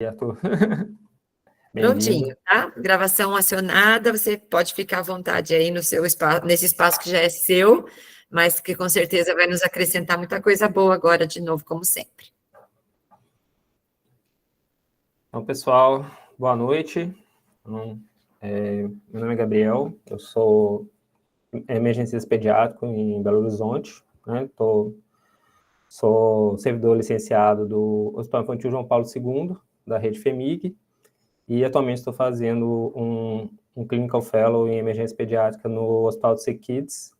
Arthur. Prontinho, tá? Gravação acionada, você pode ficar à vontade aí no seu espaço, nesse espaço que já é seu, mas que com certeza vai nos acrescentar muita coisa boa agora de novo, como sempre. Então, pessoal, boa noite. Meu nome é Gabriel, eu sou emergencista pediátrico em Belo Horizonte, né? Sou servidor licenciado do Hospital Infantil João Paulo II, da rede FEMIG, e atualmente estou fazendo um Clinical Fellow em emergência pediátrica no Hospital de Kids,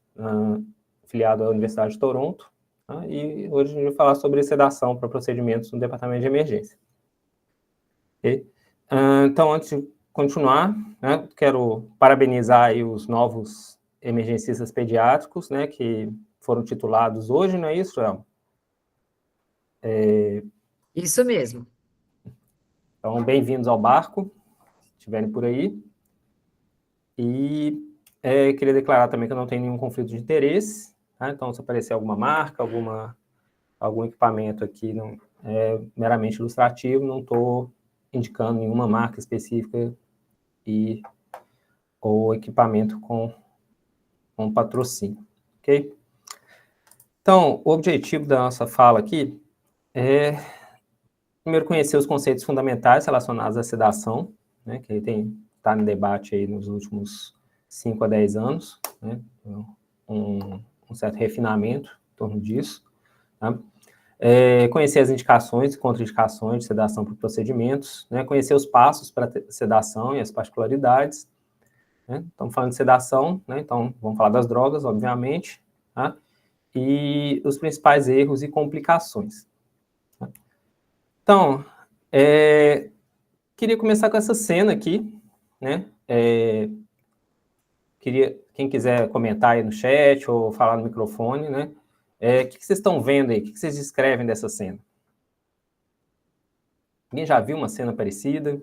afiliado à Universidade de Toronto, tá? E hoje a gente vai falar sobre sedação para procedimentos no departamento de emergência. Okay? Então, antes de continuar, né, quero parabenizar aí os novos emergencistas pediátricos, né, que foram titulados hoje, não é isso, Joel? Isso mesmo. Então, bem-vindos ao barco, se estiverem por aí. E queria declarar também que eu não tenho nenhum conflito de interesse, tá? Então, se aparecer alguma marca, algum equipamento aqui, não, é meramente ilustrativo, não estou indicando nenhuma marca específica ou equipamento com patrocínio, ok? Então, o objetivo da nossa fala aqui é, primeiro, conhecer os conceitos fundamentais relacionados à sedação, né, que está em debate aí nos últimos 5 a 10 anos, né, um certo refinamento em torno disso, tá? Conhecer as indicações e contraindicações de sedação por procedimentos, né, conhecer os passos para sedação e as particularidades, né? Estamos falando de sedação, né, então vamos falar das drogas, obviamente, tá? E os principais erros e complicações. Tá? Então, queria começar com essa cena aqui, né? Quem quiser comentar aí no chat ou falar no microfone, né? O que vocês estão vendo aí? O que vocês descrevem dessa cena? Alguém já viu uma cena parecida?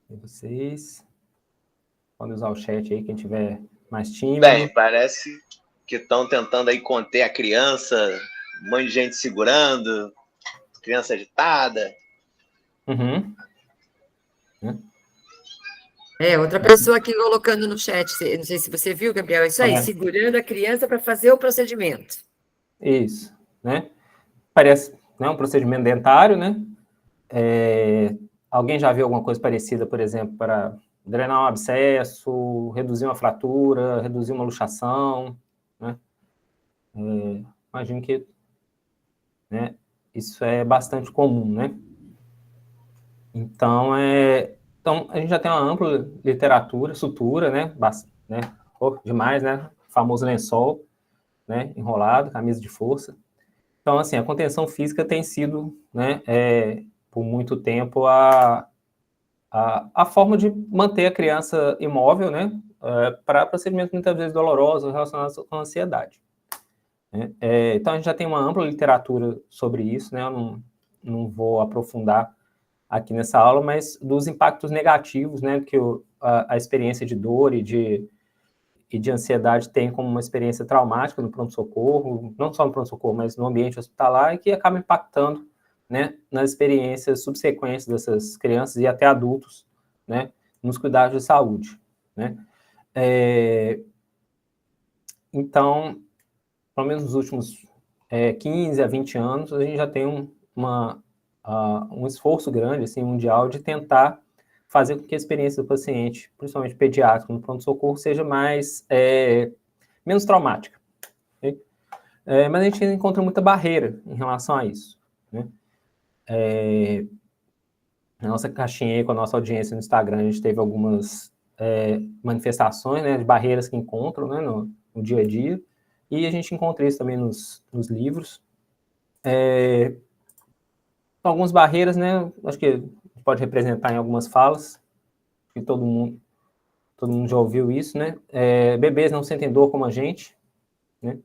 E vocês? Podem usar o chat aí, quem tiver mais tímido. Bem, parece que estão tentando aí conter a criança, um monte de gente segurando, criança agitada. Uhum. Outra pessoa aqui colocando no chat, não sei se você viu, Gabriel, é isso aí, segurando a criança para fazer o procedimento. Isso, né? Parece, né, um procedimento dentário, né? Alguém já viu alguma coisa parecida, por exemplo, para drenar um abscesso, reduzir uma fratura, reduzir uma luxação, né? Imagino que, né, isso é bastante comum, né? Então, a gente já tem uma ampla literatura, sutura, né? Demais, né? O famoso lençol, né? Enrolado, camisa de força. Então, assim, a contenção física tem sido, né, por muito tempo, a forma de manter a criança imóvel, né, para procedimentos muitas vezes dolorosos relacionados com a ansiedade. Né? Então, a gente já tem uma ampla literatura sobre isso, né, eu não vou aprofundar aqui nessa aula, mas dos impactos negativos, né, que a experiência de dor e de ansiedade tem como uma experiência traumática no pronto-socorro, não só no pronto-socorro, mas no ambiente hospitalar, e que acaba impactando, né, nas experiências subsequentes dessas crianças e até adultos, né, nos cuidados de saúde, né. Então, pelo menos nos últimos 15 a 20 anos, a gente já tem um esforço grande, assim, mundial, de tentar fazer com que a experiência do paciente, principalmente pediátrico, no pronto-socorro, seja menos traumática. Okay? Mas a gente encontra muita barreira em relação a isso. Né? Na nossa caixinha aí, com a nossa audiência no Instagram, a gente teve algumas manifestações, né, de barreiras que encontram, né, no dia a dia, e a gente encontra isso também nos livros. Algumas barreiras, né, acho que pode representar em algumas falas, que todo mundo já ouviu isso, né? Bebês não sentem dor como a gente, né?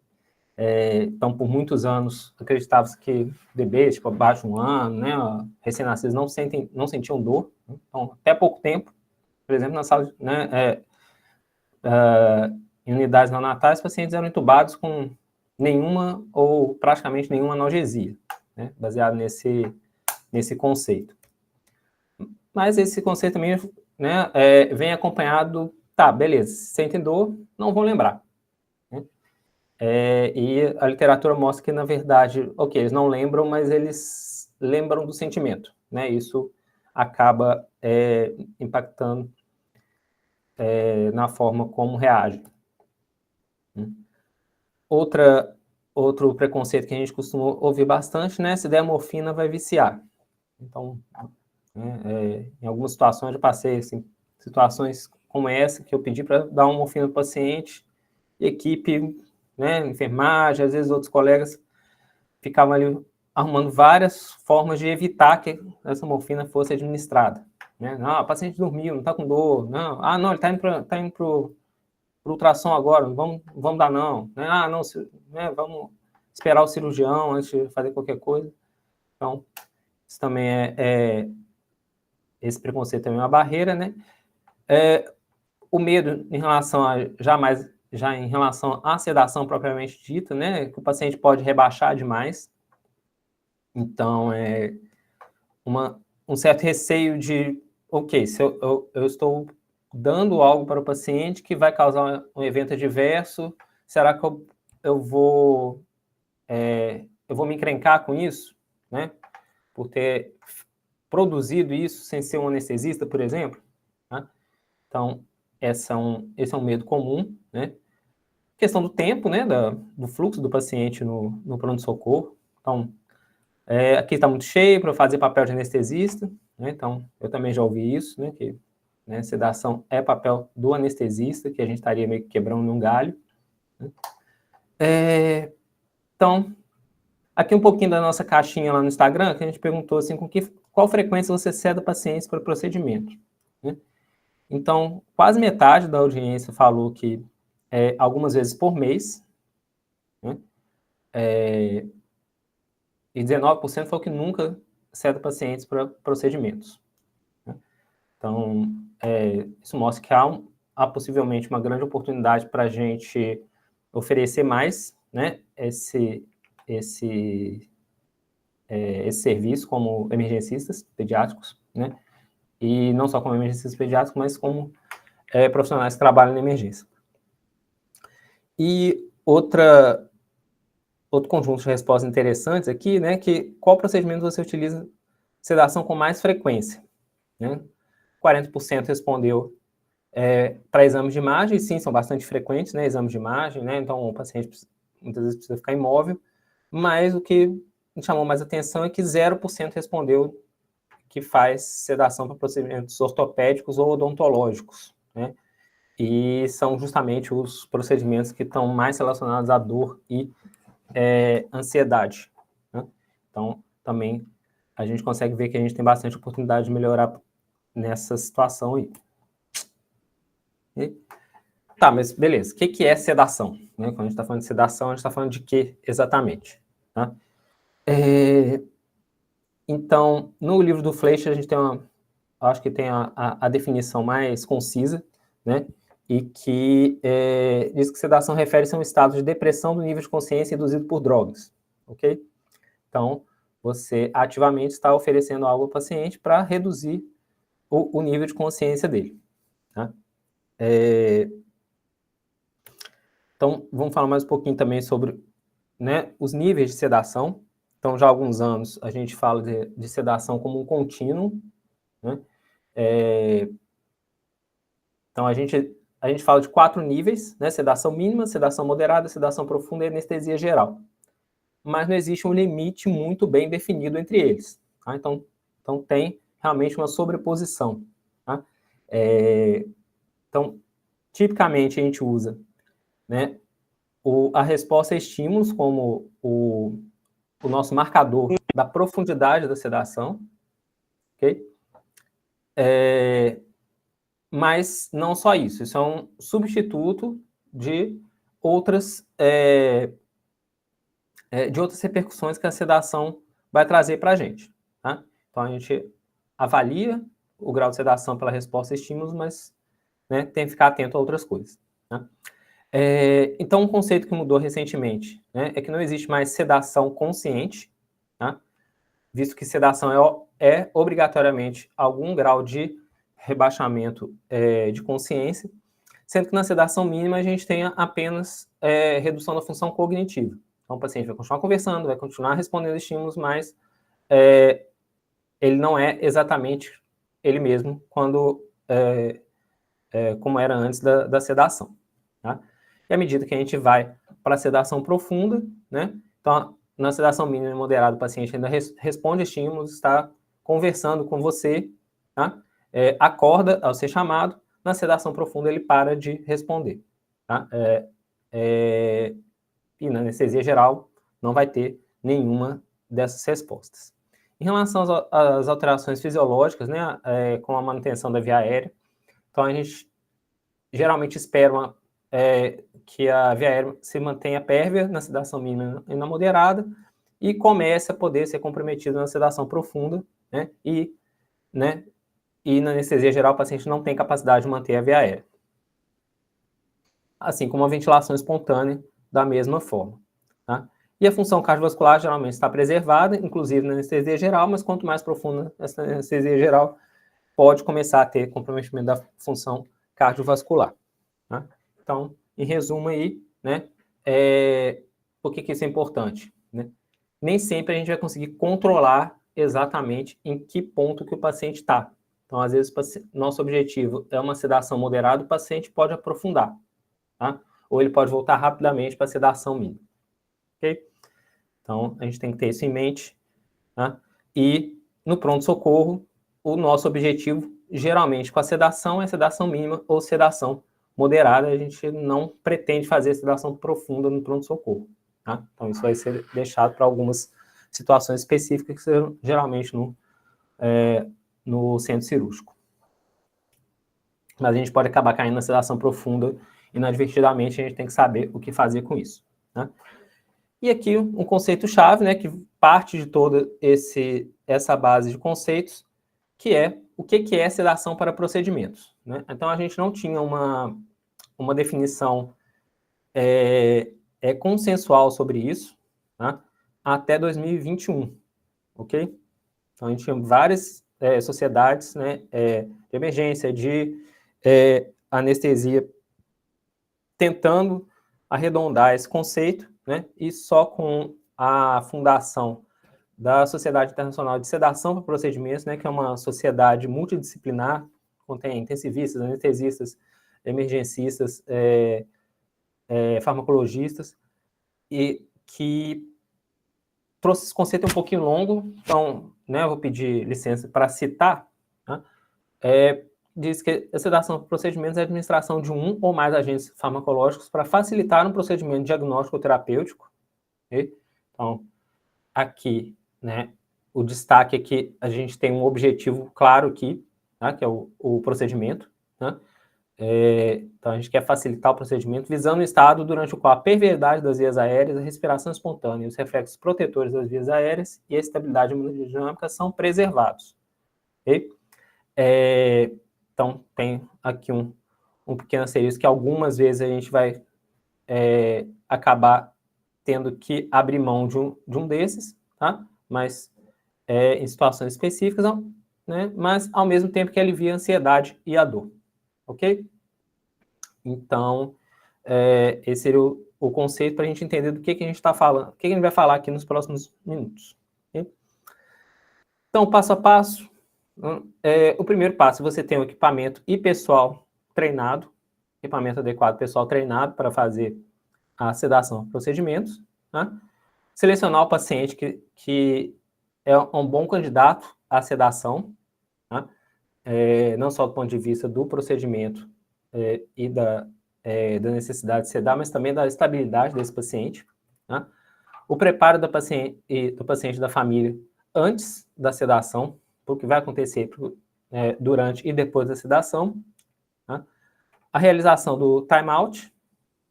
Então, por muitos anos, acreditava-se que bebês, tipo, abaixo de um ano, né, recém-nascidos, não sentiam dor. Né? Então, até pouco tempo, por exemplo, na sala, né, em unidades neonatais, os pacientes eram entubados com nenhuma ou praticamente nenhuma analgesia, né, baseado nesse conceito. Mas esse conceito também, né, vem acompanhado, tá, beleza, se sentem dor, não vão lembrar. Né? E a literatura mostra que, na verdade, ok, eles não lembram, mas eles lembram do sentimento, né? Isso acaba impactando na forma como reagem. Outro preconceito que a gente costuma ouvir bastante, né? Se der morfina, vai viciar. Então, em algumas situações eu passei assim, situações como essa, que eu pedi para dar uma morfina para o paciente, e equipe, né, enfermagem, às vezes outros colegas ficavam ali arrumando várias formas de evitar que essa morfina fosse administrada. Né? Não, o paciente dormiu, não está com dor. Não, não, ele está indo para o ultrassom agora, não vamos dar não. Né? Não, né, vamos esperar o cirurgião antes de fazer qualquer coisa. Então, isso também esse preconceito também é uma barreira, né? O medo em relação já em relação à sedação propriamente dita, né? Que o paciente pode rebaixar demais. Então, um certo receio de, ok, se eu estou dando algo para o paciente que vai causar um evento adverso, será que eu vou me encrencar com isso, né? Por ter produzido isso sem ser um anestesista, por exemplo. Né? Então, esse é um medo comum, né? Questão do tempo, né? Do fluxo do paciente no pronto-socorro. Então, aqui está muito cheio para fazer papel de anestesista, né? Então, eu também já ouvi isso, né? Que sedação é papel do anestesista, que a gente estaria meio que quebrando num galho. Né? Então, aqui um pouquinho da nossa caixinha lá no Instagram, que a gente perguntou assim, qual frequência você ceda pacientes para o procedimento. Né? Então, quase metade da audiência falou que algumas vezes por mês, né? E 19% falou que nunca cede pacientes para procedimentos. Né? Então, isso mostra que há possivelmente uma grande oportunidade para a gente oferecer mais, né, esse serviço como emergencistas pediátricos, né, e não só como emergencistas pediátricos, mas como profissionais que trabalham na emergência. E outro conjunto de respostas interessantes aqui, né, que qual procedimento você utiliza sedação com mais frequência? Né? 40% respondeu para exames de imagem, sim, são bastante frequentes, né, exames de imagem, né, então o paciente muitas vezes precisa ficar imóvel, mas o que me chamou mais atenção é que 0% respondeu que faz sedação para procedimentos ortopédicos ou odontológicos, né, e são justamente os procedimentos que estão mais relacionados à dor e ansiedade. Né? Então, também a gente consegue ver que a gente tem bastante oportunidade de melhorar nessa situação aí. Tá, mas beleza. O que é sedação? Né? Quando a gente está falando de sedação, a gente está falando de quê exatamente? Tá? Então, no livro do Fleischer, a gente tem acho que tem a definição mais concisa, né? E que diz que sedação refere-se a um estado de depressão do nível de consciência induzido por drogas, ok? Então, você ativamente está oferecendo algo ao paciente para reduzir o nível de consciência dele. Tá? Então, vamos falar mais um pouquinho também sobre, né, os níveis de sedação. Então, já há alguns anos, a gente fala de sedação como um contínuo. Né? Então, a gente fala de 4 níveis, né? Sedação mínima, sedação moderada, sedação profunda e anestesia geral. Mas não existe um limite muito bem definido entre eles. Tá? Então, tem realmente uma sobreposição. Tá? Então, tipicamente, a gente usa, né, a resposta a estímulos como o nosso marcador da profundidade da sedação, ok? Mas não só isso, isso é um substituto de outras repercussões que a sedação vai trazer para a gente. Tá? Então, a gente avalia o grau de sedação pela resposta a estímulos, mas, né, tem que ficar atento a outras coisas. Né? Então, um conceito que mudou recentemente, né, é que não existe mais sedação consciente, tá? Visto que sedação é obrigatoriamente algum grau de rebaixamento de consciência, sendo que na sedação mínima a gente tem apenas redução da função cognitiva. Então, o paciente vai continuar conversando, vai continuar respondendo estímulos, mas ele não é exatamente ele mesmo quando como era antes da sedação. Tá? E à medida que a gente vai para a sedação profunda, né? Então, na sedação mínima e moderada, o paciente ainda responde estímulos, está conversando com você, tá? Acorda ao ser chamado. Na sedação profunda, ele para de responder. Tá? E na anestesia geral, não vai ter nenhuma dessas respostas. Em relação às alterações fisiológicas, né, com a manutenção da via aérea, então a gente geralmente espera que a via aérea se mantenha pérvia na sedação mínima e na moderada e comece a poder ser comprometida na sedação profunda, né, e na anestesia geral o paciente não tem capacidade de manter a via aérea. Assim como a ventilação espontânea da mesma forma. Tá? E a função cardiovascular geralmente está preservada, inclusive na anestesia geral, mas quanto mais profunda essa anestesia geral, pode começar a ter comprometimento da função cardiovascular. Tá? Então, em resumo aí, né, por que isso é importante? Né? Nem sempre a gente vai conseguir controlar exatamente em que ponto que o paciente está. Então, às vezes, nosso objetivo é uma sedação moderada, o paciente pode aprofundar. Tá? Ou ele pode voltar rapidamente para a sedação mínima. Ok? Então, a gente tem que ter isso em mente. Tá? E no pronto-socorro, o nosso objetivo, geralmente, com a sedação, é sedação mínima ou sedação moderada. A gente não pretende fazer sedação profunda no pronto-socorro. Tá? Então, isso vai ser deixado para algumas situações específicas, que serão geralmente no centro cirúrgico. Mas a gente pode acabar caindo na sedação profunda inadvertidamente, a gente tem que saber o que fazer com isso. Né? E aqui um conceito-chave, né, que parte de toda essa base de conceitos, que é o que é sedação para procedimentos. Né? Então, a gente não tinha uma definição consensual sobre isso, tá? Até 2021, ok? Então, a gente tinha várias sociedades, né, de emergência, de anestesia, tentando arredondar esse conceito, né, e só com a fundação da Sociedade Internacional de Sedação para Procedimentos, né, que é uma sociedade multidisciplinar, contém intensivistas, anestesistas, emergencistas, farmacologistas, e que trouxe esse conceito um pouquinho longo, então, né, eu vou pedir licença para citar, né, diz que a sedação por procedimentos é a administração de um ou mais agentes farmacológicos para facilitar um procedimento diagnóstico ou terapêutico. Okay? Então, aqui, né, o destaque é que a gente tem um objetivo claro aqui, tá, que é o procedimento. Né? Então, a gente quer facilitar o procedimento, visando o estado durante o qual a perviabilidade das vias aéreas, a respiração espontânea e os reflexos protetores das vias aéreas e a estabilidade hemodinâmica são preservados. Okay? Então, tem aqui um pequeno asterisco que algumas vezes a gente vai acabar tendo que abrir mão de um desses, tá? Mas em situações específicas, né? Mas ao mesmo tempo que alivia a ansiedade e a dor, ok? Então, esse seria o conceito para a gente entender do que a gente está falando, o que a gente vai falar aqui nos próximos minutos. Okay? Então, passo a passo. O primeiro passo, você tem o equipamento e pessoal treinado, equipamento adequado, pessoal treinado para fazer a sedação, procedimentos. Né? Selecionar o paciente que é um bom candidato à sedação, né? Não só do ponto de vista do procedimento e da necessidade de sedar, mas também da estabilidade desse paciente. Né? O preparo do paciente e da família antes da sedação, o que vai acontecer durante e depois da sedação. Né? A realização do time-out,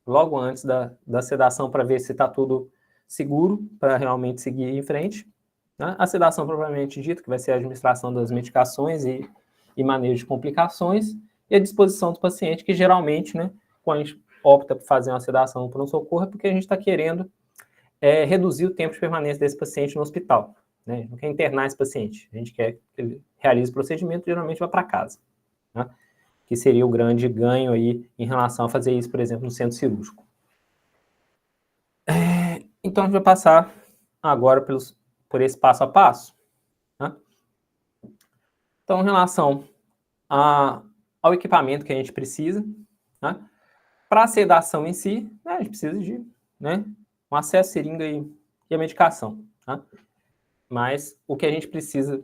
logo antes da sedação, para ver se está tudo seguro, para realmente seguir em frente. Né? A sedação propriamente dita, que vai ser a administração das medicações e manejo de complicações, e a disposição do paciente, que geralmente, né, quando a gente opta por fazer uma sedação por um socorro é porque a gente está querendo reduzir o tempo de permanência desse paciente no hospital. Né? A gente não quer internar esse paciente, a gente quer que ele realize o procedimento e geralmente vá para casa. Né? Que seria o grande ganho aí em relação a fazer isso, por exemplo, no centro cirúrgico. Então, a gente vai passar agora por esse passo a passo. Né? Então, em relação ao equipamento que a gente precisa, né? Para a sedação em si, né, a gente precisa de um acesso à seringa e a medicação. Tá? Mas o que a gente precisa,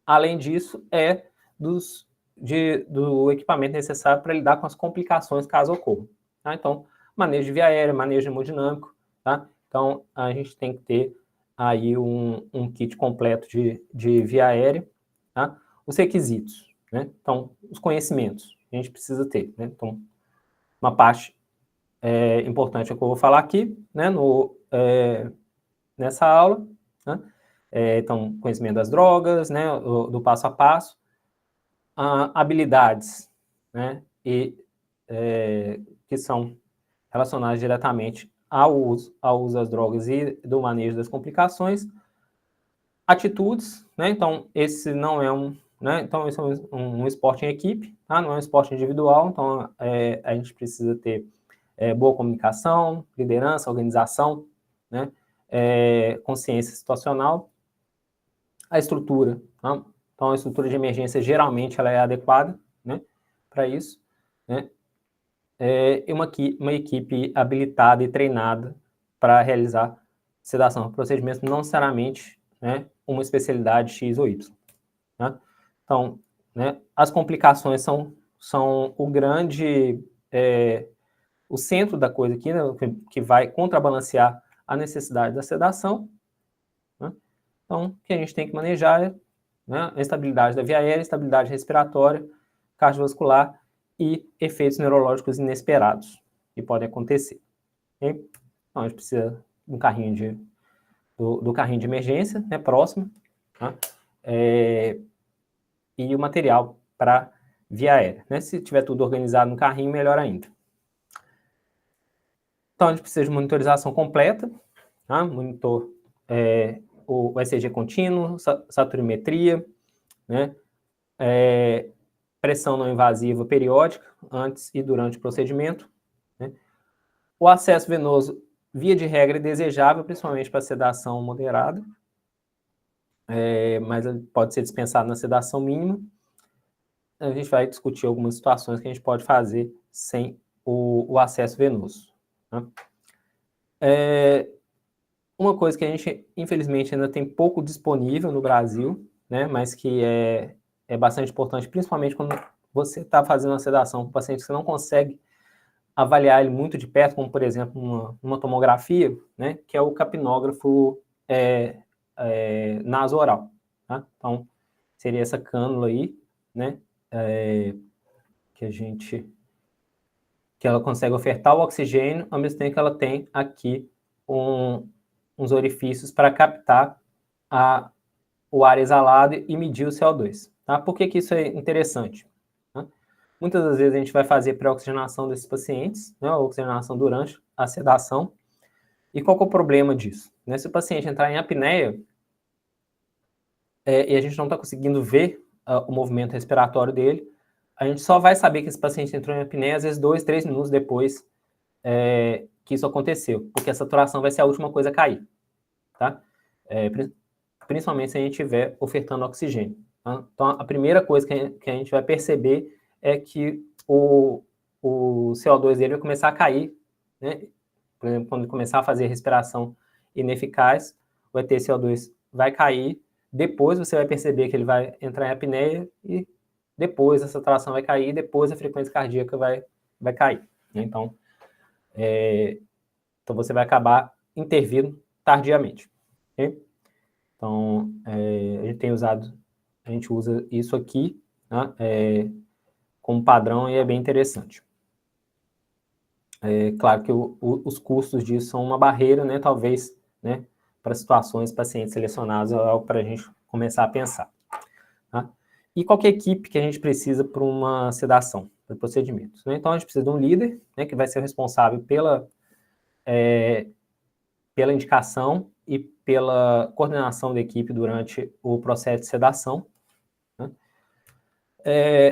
além disso, é do equipamento necessário para lidar com as complicações caso ocorram. Tá? Então, manejo de via aérea, manejo hemodinâmico. Tá? Então, a gente tem que ter aí um kit completo de via aérea. Tá? Os requisitos, né? Então, os conhecimentos que a gente precisa ter. Né? Então, uma parte importante é o que eu vou falar aqui, né? Nessa aula. Né? Então, conhecimento das drogas, né? Do passo a passo. Habilidades, né? Que são relacionadas diretamente ao uso das drogas e do manejo das complicações. Atitudes, né? Então, esse não é então, esse é um esporte em equipe, tá? Não é um esporte individual, então a gente precisa ter boa comunicação, liderança, organização, né? Consciência situacional. A estrutura, tá? Então, a estrutura de emergência, geralmente, ela é adequada, né? Para isso, né? E uma equipe habilitada e treinada para realizar sedação, procedimentos não necessariamente, né, uma especialidade X ou Y. Né? Então, né, as complicações são o grande, o centro da coisa aqui, né, que vai contrabalancear a necessidade da sedação. Né? Então, o que a gente tem que manejar é, né, a estabilidade da via aérea, estabilidade respiratória, cardiovascular e efeitos neurológicos inesperados que podem acontecer. Okay? Então, a gente precisa de um carrinho do carrinho de emergência, né, próximo, tá? E o material para via aérea. Né? Se tiver tudo organizado no carrinho, melhor ainda. Então, a gente precisa de monitorização completa, tá? Monitor o ECG contínuo, saturimetria, né? Pressão não invasiva periódica, antes e durante o procedimento. Né? O acesso venoso, via de regra, é desejável, principalmente para sedação moderada, mas pode ser dispensado na sedação mínima. A gente vai discutir algumas situações que a gente pode fazer sem o acesso venoso. Né? Uma coisa que a gente, infelizmente, ainda tem pouco disponível no Brasil, né, mas que é bastante importante, principalmente quando você está fazendo uma sedação com um paciente que você não consegue avaliar ele muito de perto, como, por exemplo, uma tomografia, né, que é o capnógrafo naso-oral. Tá? Então, seria essa cânula aí, né, que ela consegue ofertar o oxigênio, ao mesmo tempo que ela tem aqui uns orifícios para captar o ar exalado e medir o CO2. Tá? Por que isso é interessante? Tá? Muitas das vezes a gente vai fazer pré-oxigenação desses pacientes, né, oxigenação durante a sedação. E qual que é o problema disso? Né, se o paciente entrar em apneia e a gente não está conseguindo ver o movimento respiratório dele, a gente só vai saber que esse paciente entrou em apneia, às vezes 2, 3 minutos depois que isso aconteceu, porque a saturação vai ser a última coisa a cair, tá? Principalmente se a gente estiver ofertando oxigênio. Tá? Então, a primeira coisa que a gente vai perceber é que o CO2 dele vai começar a cair, né? Por exemplo, quando começar a fazer respiração ineficaz, o ET-CO2 vai cair, depois você vai perceber que ele vai entrar em apneia e depois a saturação vai cair, depois a frequência cardíaca vai cair. Né? Então, você vai acabar intervindo tardiamente. Okay? Então, a gente usa isso aqui, né, como padrão e é bem interessante. Claro que os custos disso são uma barreira, né, talvez, né, para situações, pacientes selecionados, é algo para a gente começar a pensar. Tá? E qual que é a equipe que a gente precisa para uma sedação, de procedimentos, né? Então, a gente precisa de um líder, né, que vai ser responsável pela indicação e pela coordenação da equipe durante o processo de sedação, né?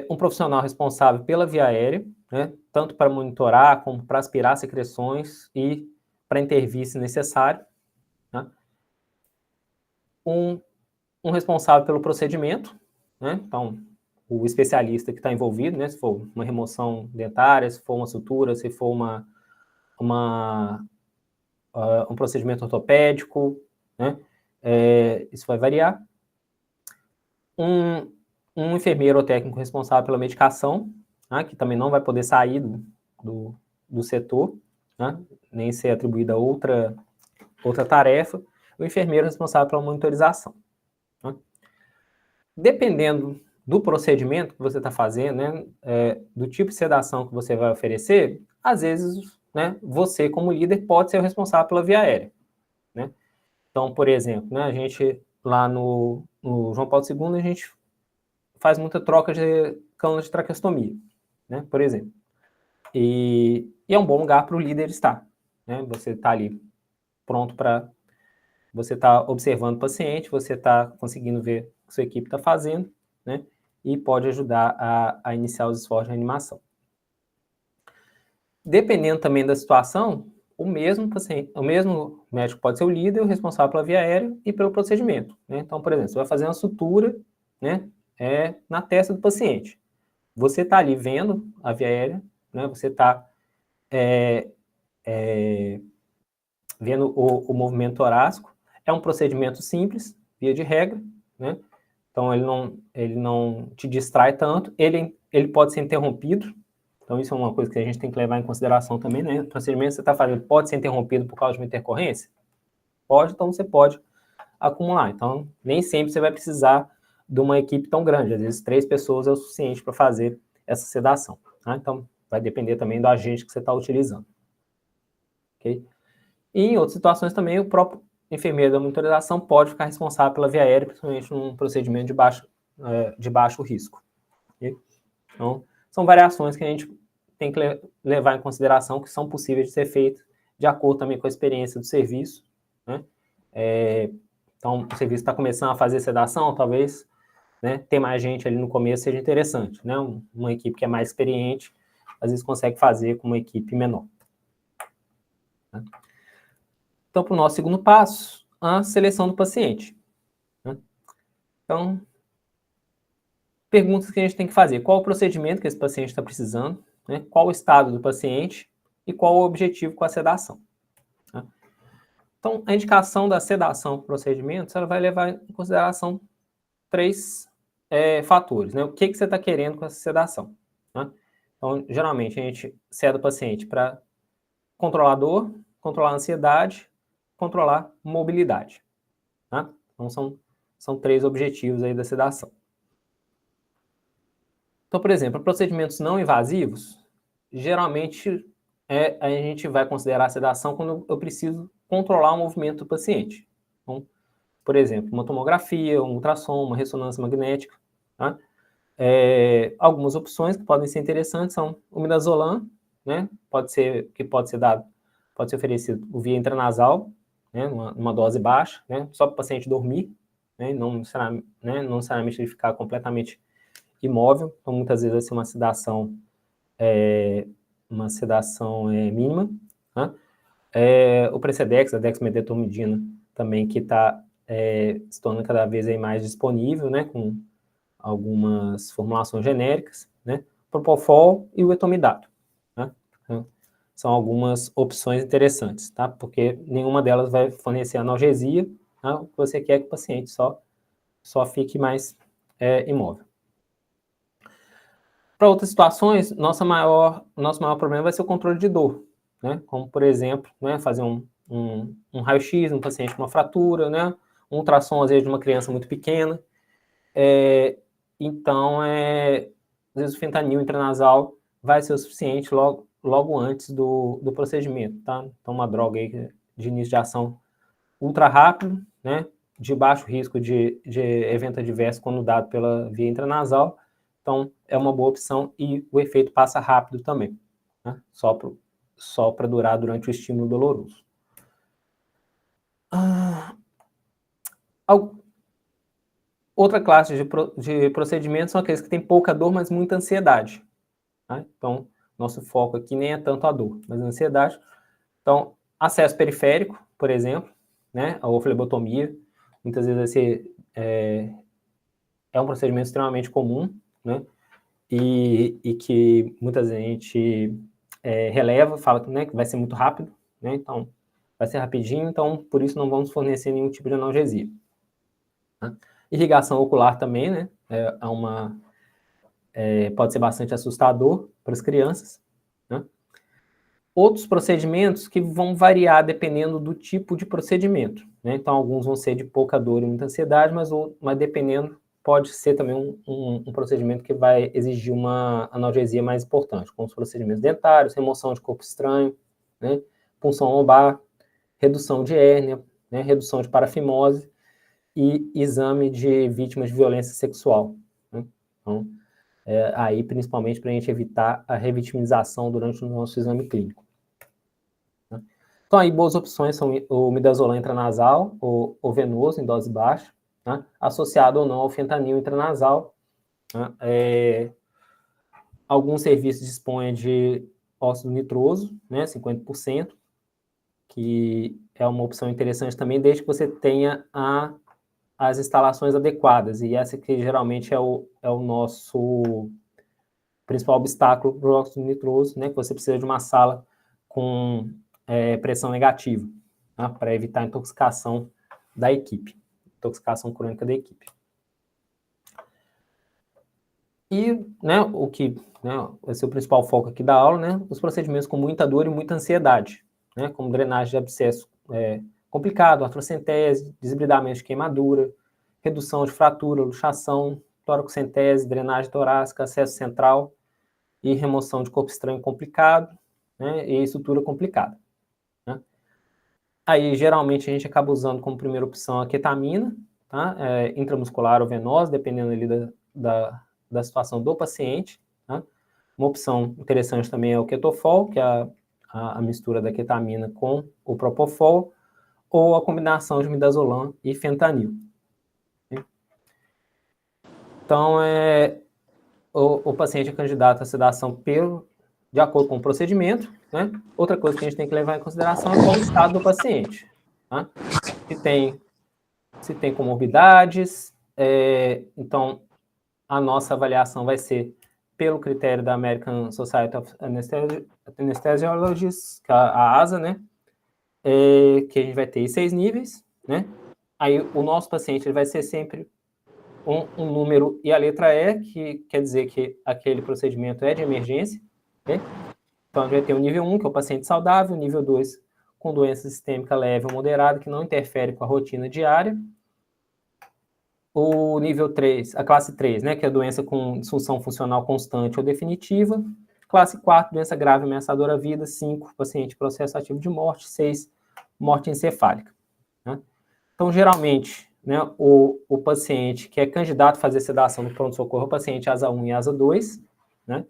Um profissional responsável pela via aérea, né, tanto para monitorar como para aspirar secreções e para intervir se necessário, né? Um responsável pelo procedimento, né? Então, o especialista que está envolvido, né? Se for uma remoção dentária, se for uma sutura, se for um procedimento ortopédico, né? Isso vai variar. Um enfermeiro ou técnico responsável pela medicação, né? Que também não vai poder sair do setor, né? Nem ser atribuída outra tarefa. O enfermeiro responsável pela monitorização, né? Dependendo do procedimento que você está fazendo, né, do tipo de sedação que você vai oferecer, às vezes, né, você, como líder, pode ser o responsável pela via aérea, né? Então, por exemplo, né, a gente, lá no João Paulo II, a gente faz muita troca de cânula de traqueostomia, né, por exemplo. E é um bom lugar para o líder estar, né? Você está ali pronto para... Você está observando o paciente, você está conseguindo ver o que sua equipe está fazendo, né? E pode ajudar a iniciar os esforços de reanimação. Dependendo também da situação, o mesmo médico pode ser o líder, o responsável pela via aérea e pelo procedimento, né? Então, por exemplo, você vai fazer uma sutura, né, na testa do paciente. Você está ali vendo a via aérea, né? Você está vendo o movimento torácico. É um procedimento simples, via de regra, né? Então, ele não te distrai tanto. Ele pode ser interrompido. Então, isso é uma coisa que a gente tem que levar em consideração também, né? O procedimento que você está fazendo pode ser interrompido por causa de uma intercorrência? Pode, então você pode acumular. Então, nem sempre você vai precisar de uma equipe tão grande. Às vezes, 3 pessoas é o suficiente para fazer essa sedação, tá? Então, vai depender também do agente que você está utilizando. Ok? E em outras situações também, o próprio enfermeiro da monitorização pode ficar responsável pela via aérea, principalmente num procedimento de baixo risco. Okay? Então, são variações que a gente tem que levar em consideração, que são possíveis de ser feitas de acordo também com a experiência do serviço, né? Então, o serviço está começando a fazer sedação, talvez, né, ter mais gente ali no começo seja interessante, né? Uma equipe que é mais experiente, às vezes consegue fazer com uma equipe menor. Né? Então, para o nosso segundo passo, a seleção do paciente. Né? Então, perguntas que a gente tem que fazer. Qual o procedimento que esse paciente está precisando? Né? Qual o estado do paciente? E qual o objetivo com a sedação? Né? Então, a indicação da sedação para procedimentos, ela vai levar em consideração 3 fatores. Né? O que você está querendo com essa sedação? Né? Então, geralmente, a gente seda o paciente para controlar a dor, controlar a ansiedade, controlar mobilidade. Tá? Então, são 3 objetivos aí da sedação. Então, por exemplo, procedimentos não invasivos, geralmente a gente vai considerar a sedação quando eu preciso controlar o movimento do paciente. Então, por exemplo, uma tomografia, um ultrassom, uma ressonância magnética. Tá? Algumas opções que podem ser interessantes são o midazolam, né? Pode ser oferecido via intranasal, né? Numa dose baixa, né? Só para o paciente dormir, né? Não necessariamente ele ficar completamente imóvel. Então, muitas vezes vai ser uma sedação mínima. Né? O Precedex, a dexmedetomidina, também, que está se tornando cada vez aí mais disponível, né? Com algumas formulações genéricas, né? Propofol e o etomidato. Né? Então, são algumas opções interessantes, tá? Porque nenhuma delas vai fornecer analgesia, tá? O que você quer é que o paciente só fique mais imóvel. Para outras situações, nosso maior problema vai ser o controle de dor, né? Como, por exemplo, né, fazer um raio-x no paciente com uma fratura, né? Um ultrassom, às vezes, de uma criança muito pequena. Então, às vezes, o fentanil intranasal vai ser o suficiente logo antes do procedimento, tá? Então, uma droga aí de início de ação ultra rápido, né? De baixo risco de evento adverso quando dado pela via intranasal. Então, Então, é uma boa opção e o efeito passa rápido também, né? Só para durar durante o estímulo doloroso. Outra classe de procedimentos são aqueles que têm pouca dor, mas muita ansiedade, né? Então, nosso foco aqui nem é tanto a dor, mas a ansiedade. Então, acesso periférico, por exemplo, né? A flebotomia, muitas vezes vai ser, é um procedimento extremamente comum, né? E que muita gente releva, fala que, né, que vai ser muito rápido, né? Então, vai ser rapidinho, então, por isso não vamos fornecer nenhum tipo de analgesia, né? Irrigação ocular também, né? Pode ser bastante assustador para as crianças, né? Outros procedimentos que vão variar dependendo do tipo de procedimento, né? Então, alguns vão ser de pouca dor e muita ansiedade, mas dependendo, pode ser também um procedimento que vai exigir uma analgesia mais importante, como os procedimentos dentários, remoção de corpo estranho, né? Punção lombar, redução de hérnia, né? Redução de parafimose e exame de vítimas de violência sexual, né? Então, aí principalmente para a gente evitar a revitimização durante o nosso exame clínico, né? Então, aí boas opções são o midazolam intranasal ou venoso em dose baixa, né? Associado ou não ao fentanil intranasal, né? Alguns serviços dispõem de óxido nitroso, né? 50%, que é uma opção interessante também, desde que você tenha as instalações adequadas, e essa que geralmente é o nosso principal obstáculo para o óxido nitroso, né, que você precisa de uma sala com pressão negativa, né, para evitar a intoxicação da equipe, intoxicação crônica da equipe. E, né, o que, né, vai ser o principal foco aqui da aula, né, os procedimentos com muita dor e muita ansiedade, né, como drenagem de abscesso complicado, artrocentese, desbridamento de queimadura, redução de fratura, luxação, toracocentese, drenagem torácica, acesso central e remoção de corpo estranho complicado, né, e sutura complicada, né. Aí, geralmente, a gente acaba usando como primeira opção a ketamina, tá, intramuscular ou venosa, dependendo ali da situação do paciente, tá. Uma opção interessante também é o ketofol, que é a mistura da ketamina com o propofol, ou a combinação de midazolam e fentanil. Então, o paciente é candidato à sedação de acordo com o procedimento, né? Outra coisa que a gente tem que levar em consideração é qual o estado do paciente, tá? Se tem comorbidades, então a nossa avaliação vai ser pelo critério da American Society of Anesthesiologists, a ASA, né? Que a gente vai ter 6 níveis, né? Aí o nosso paciente ele vai ser sempre um número e a letra E, que quer dizer que aquele procedimento é de emergência, né? Então a gente vai ter o nível 1, que é o paciente saudável, o nível 2, com doença sistêmica leve ou moderada, que não interfere com a rotina diária. O nível 3, a classe 3, né, que é a doença com disfunção funcional constante ou definitiva. Classe 4, doença grave ameaçadora à vida. 5, paciente processo ativo de morte. 6, morte encefálica, né? Então, geralmente, né, o paciente que é candidato a fazer sedação no pronto-socorro é o paciente ASA 1 e ASA 2, né?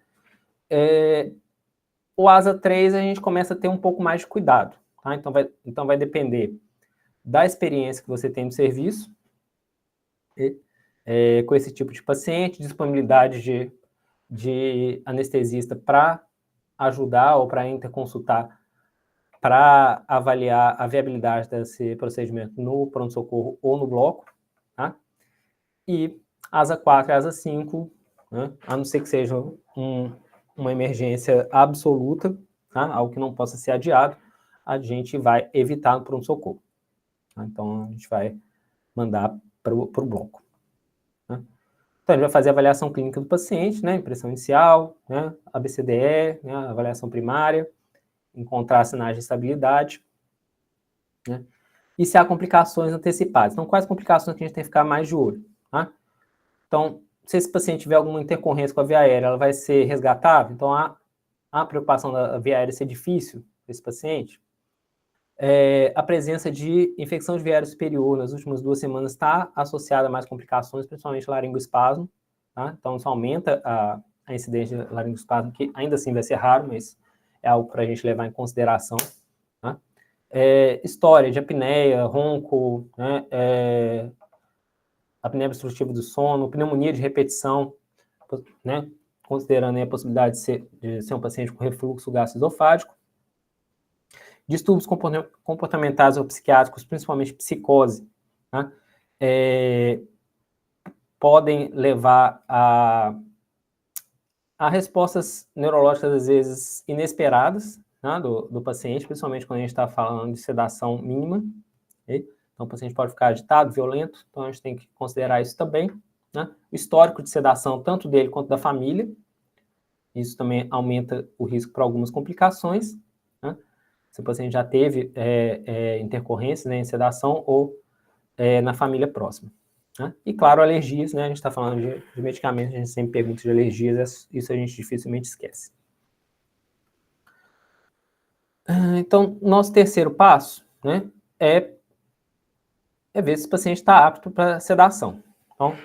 O ASA 3 a gente começa a ter um pouco mais de cuidado, tá? Então vai depender da experiência que você tem no serviço, com esse tipo de paciente, disponibilidade de anestesista para ajudar ou para interconsultar, para avaliar a viabilidade desse procedimento no pronto-socorro ou no bloco, tá? E ASA 4 e ASA 5, né? A não ser que seja uma emergência absoluta, tá? Algo que não possa ser adiado, a gente vai evitar no pronto-socorro, tá? Então, a gente vai mandar para o bloco, né? Então, a gente vai fazer a avaliação clínica do paciente, né? Impressão inicial, né? ABCDE, né? Avaliação primária, encontrar sinais de estabilidade, né? E se há complicações antecipadas. Então, quais complicações que a gente tem que ficar mais de olho, tá? Então, se esse paciente tiver alguma intercorrência com a via aérea, ela vai ser resgatável? Então, há a preocupação da via aérea ser difícil para esse paciente. A presença de infecção de via aérea superior nas últimas 2 semanas está associada a mais complicações, principalmente laringoespasmo, tá? Então, isso aumenta a incidência de laringoespasmo, que ainda assim vai ser raro, mas é algo para a gente levar em consideração, tá? História de apneia, ronco, né? Apneia obstrutiva do sono, pneumonia de repetição, né? Considerando aí a possibilidade de ser um paciente com refluxo gastroesofágico. Distúrbios comportamentais ou psiquiátricos, principalmente psicose, tá? Podem levar a respostas neurológicas, às vezes, inesperadas, né, do paciente, principalmente quando a gente está falando de sedação mínima. Okay? Então, o paciente pode ficar agitado, violento, então a gente tem que considerar isso também. Né? O histórico de sedação, tanto dele quanto da família, isso também aumenta o risco para algumas complicações. Né? Se o paciente já teve intercorrências, né, em sedação ou na família próxima. Né? E, claro, alergias, né? A gente está falando de medicamentos, a gente sempre pergunta de alergias, isso a gente dificilmente esquece. Então, nosso terceiro passo, né, é ver se o paciente está apto para sedação. Então,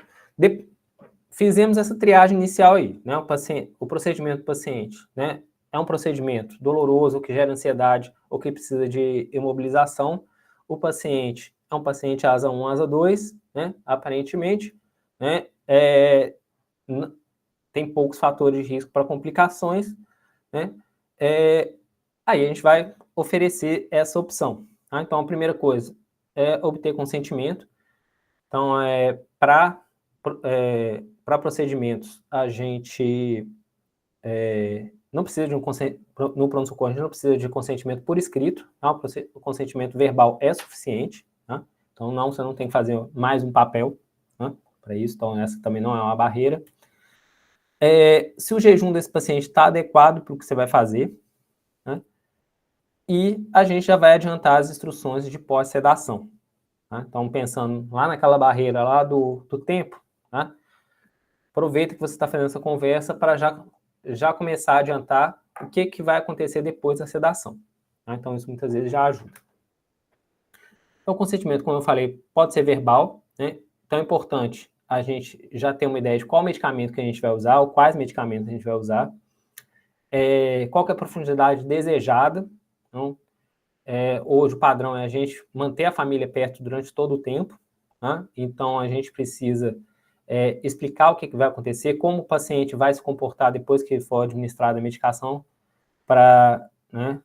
fizemos essa triagem inicial aí, né? O procedimento do paciente, né, é um procedimento doloroso, que gera ansiedade, ou que precisa de imobilização. O paciente é um paciente asa 1, asa 2, né, aparentemente, né, tem poucos fatores de risco para complicações, né, aí a gente vai oferecer essa opção. Tá? Então, a primeira coisa é obter consentimento. Então, para procedimentos, a gente não precisa de no pronto-socorro, a gente não precisa de consentimento por escrito, tá? O consentimento verbal é suficiente, tá? Então você não tem que fazer mais um papel, né, para isso, então essa também não é uma barreira. Se o jejum desse paciente está adequado para o que você vai fazer, né, e a gente já vai adiantar as instruções de pós-sedação. Tá? Então, pensando lá naquela barreira lá do tempo, tá? Aproveita que você está fazendo essa conversa para já começar a adiantar o que vai acontecer depois da sedação. Tá? Então, isso muitas vezes já ajuda. Então, o consentimento, como eu falei, pode ser verbal, né? Então, é importante a gente já ter uma ideia de qual medicamento que a gente vai usar, ou quais medicamentos a gente vai usar, qual que é a profundidade desejada. Então, hoje o padrão é a gente manter a família perto durante todo o tempo, tá? Então, a gente precisa explicar o que vai acontecer, como o paciente vai se comportar depois que for administrada a medicação, para, né,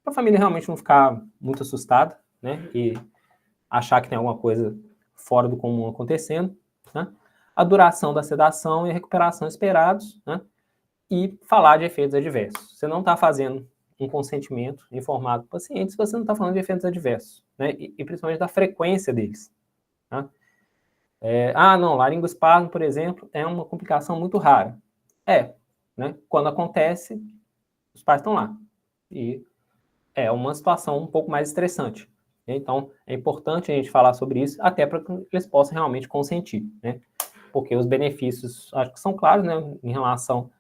a família realmente não ficar muito assustada, né, e achar que tem alguma coisa fora do comum acontecendo, né? A duração da sedação e a recuperação esperados, né? E falar de efeitos adversos. Você não está fazendo um consentimento informado do paciente se você não está falando de efeitos adversos, né? E principalmente da frequência deles. Tá? Não, laringoespasmo, por exemplo, é uma complicação muito rara. Né? Quando acontece, os pais estão lá. E é uma situação um pouco mais estressante. Então, é importante a gente falar sobre isso, até para que eles possam realmente consentir, né? Porque os benefícios, acho que são claros, né, em relação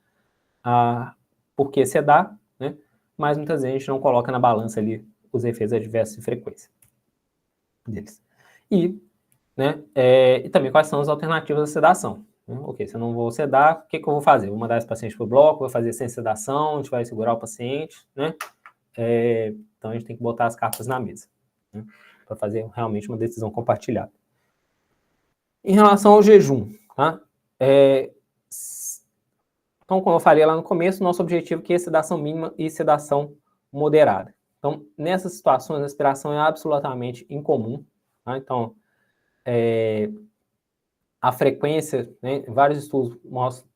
a por que sedar, né? Mas muitas vezes a gente não coloca na balança ali os efeitos adversos de frequência deles. E também quais são as alternativas da sedação. Né? Ok, se eu não vou sedar, o que eu vou fazer? Vou mandar esse paciente para o bloco, vou fazer sem sedação, a gente vai segurar o paciente, né? Então a gente tem que botar as cartas na mesa, né, para fazer realmente uma decisão compartilhada. Em relação ao jejum, tá? Então, como eu falei lá no começo, nosso objetivo aqui é sedação mínima e sedação moderada. Então, nessas situações, a aspiração é absolutamente incomum. Tá? Então, a frequência, né, vários estudos mostram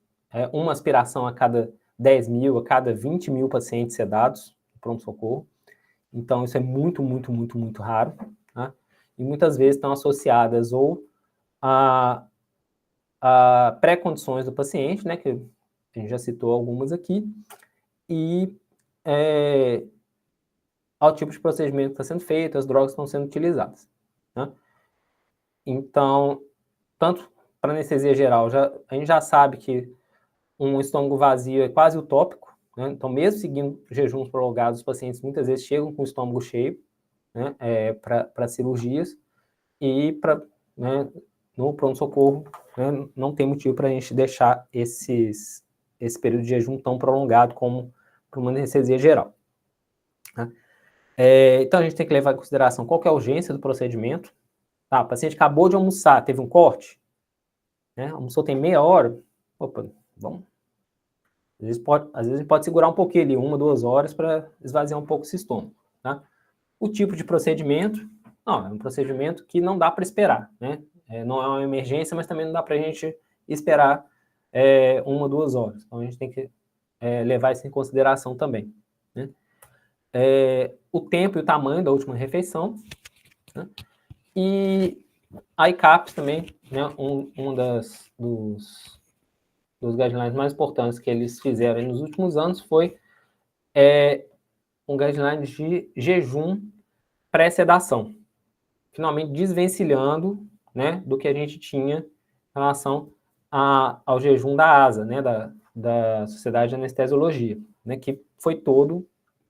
uma aspiração a cada 10 mil, a cada 20 mil pacientes sedados no pronto-socorro. Então, isso é muito, muito, muito, muito raro. Tá? E muitas vezes estão associadas ou a pré-condições do paciente, né, que a gente já citou algumas aqui, e ao tipo de procedimento que está sendo feito, as drogas que estão sendo utilizadas. Né? Então, tanto para anestesia geral, a gente já sabe que um estômago vazio é quase utópico, né? Então, mesmo seguindo jejuns prolongados, os pacientes muitas vezes chegam com o estômago cheio, né, para cirurgias, e para, né, no pronto-socorro, né, não tem motivo para a gente deixar esse período de jejum tão prolongado como para uma anestesia geral. Né? Então, a gente tem que levar em consideração qual que é a urgência do procedimento. Tá, o paciente acabou de almoçar, teve um corte, né, almoçou tem meia hora, opa, vamos. Às vezes pode segurar um pouquinho ali, 1, 2 horas, para esvaziar um pouco esse estômago. Tá? O tipo de procedimento, não, é um procedimento que não dá para esperar, né? Não é uma emergência, mas também não dá para a gente esperar 1, 2 horas. Então, a gente tem que levar isso em consideração também. Né? O tempo e o tamanho da última refeição, né? E a ICAPS também, né? Dos guidelines mais importantes que eles fizeram nos últimos anos foi um guideline de jejum pré-sedação, finalmente desvencilhando, né, do que a gente tinha em relação ao jejum da ASA, né, da Sociedade de Anestesiologia, né, que foi todo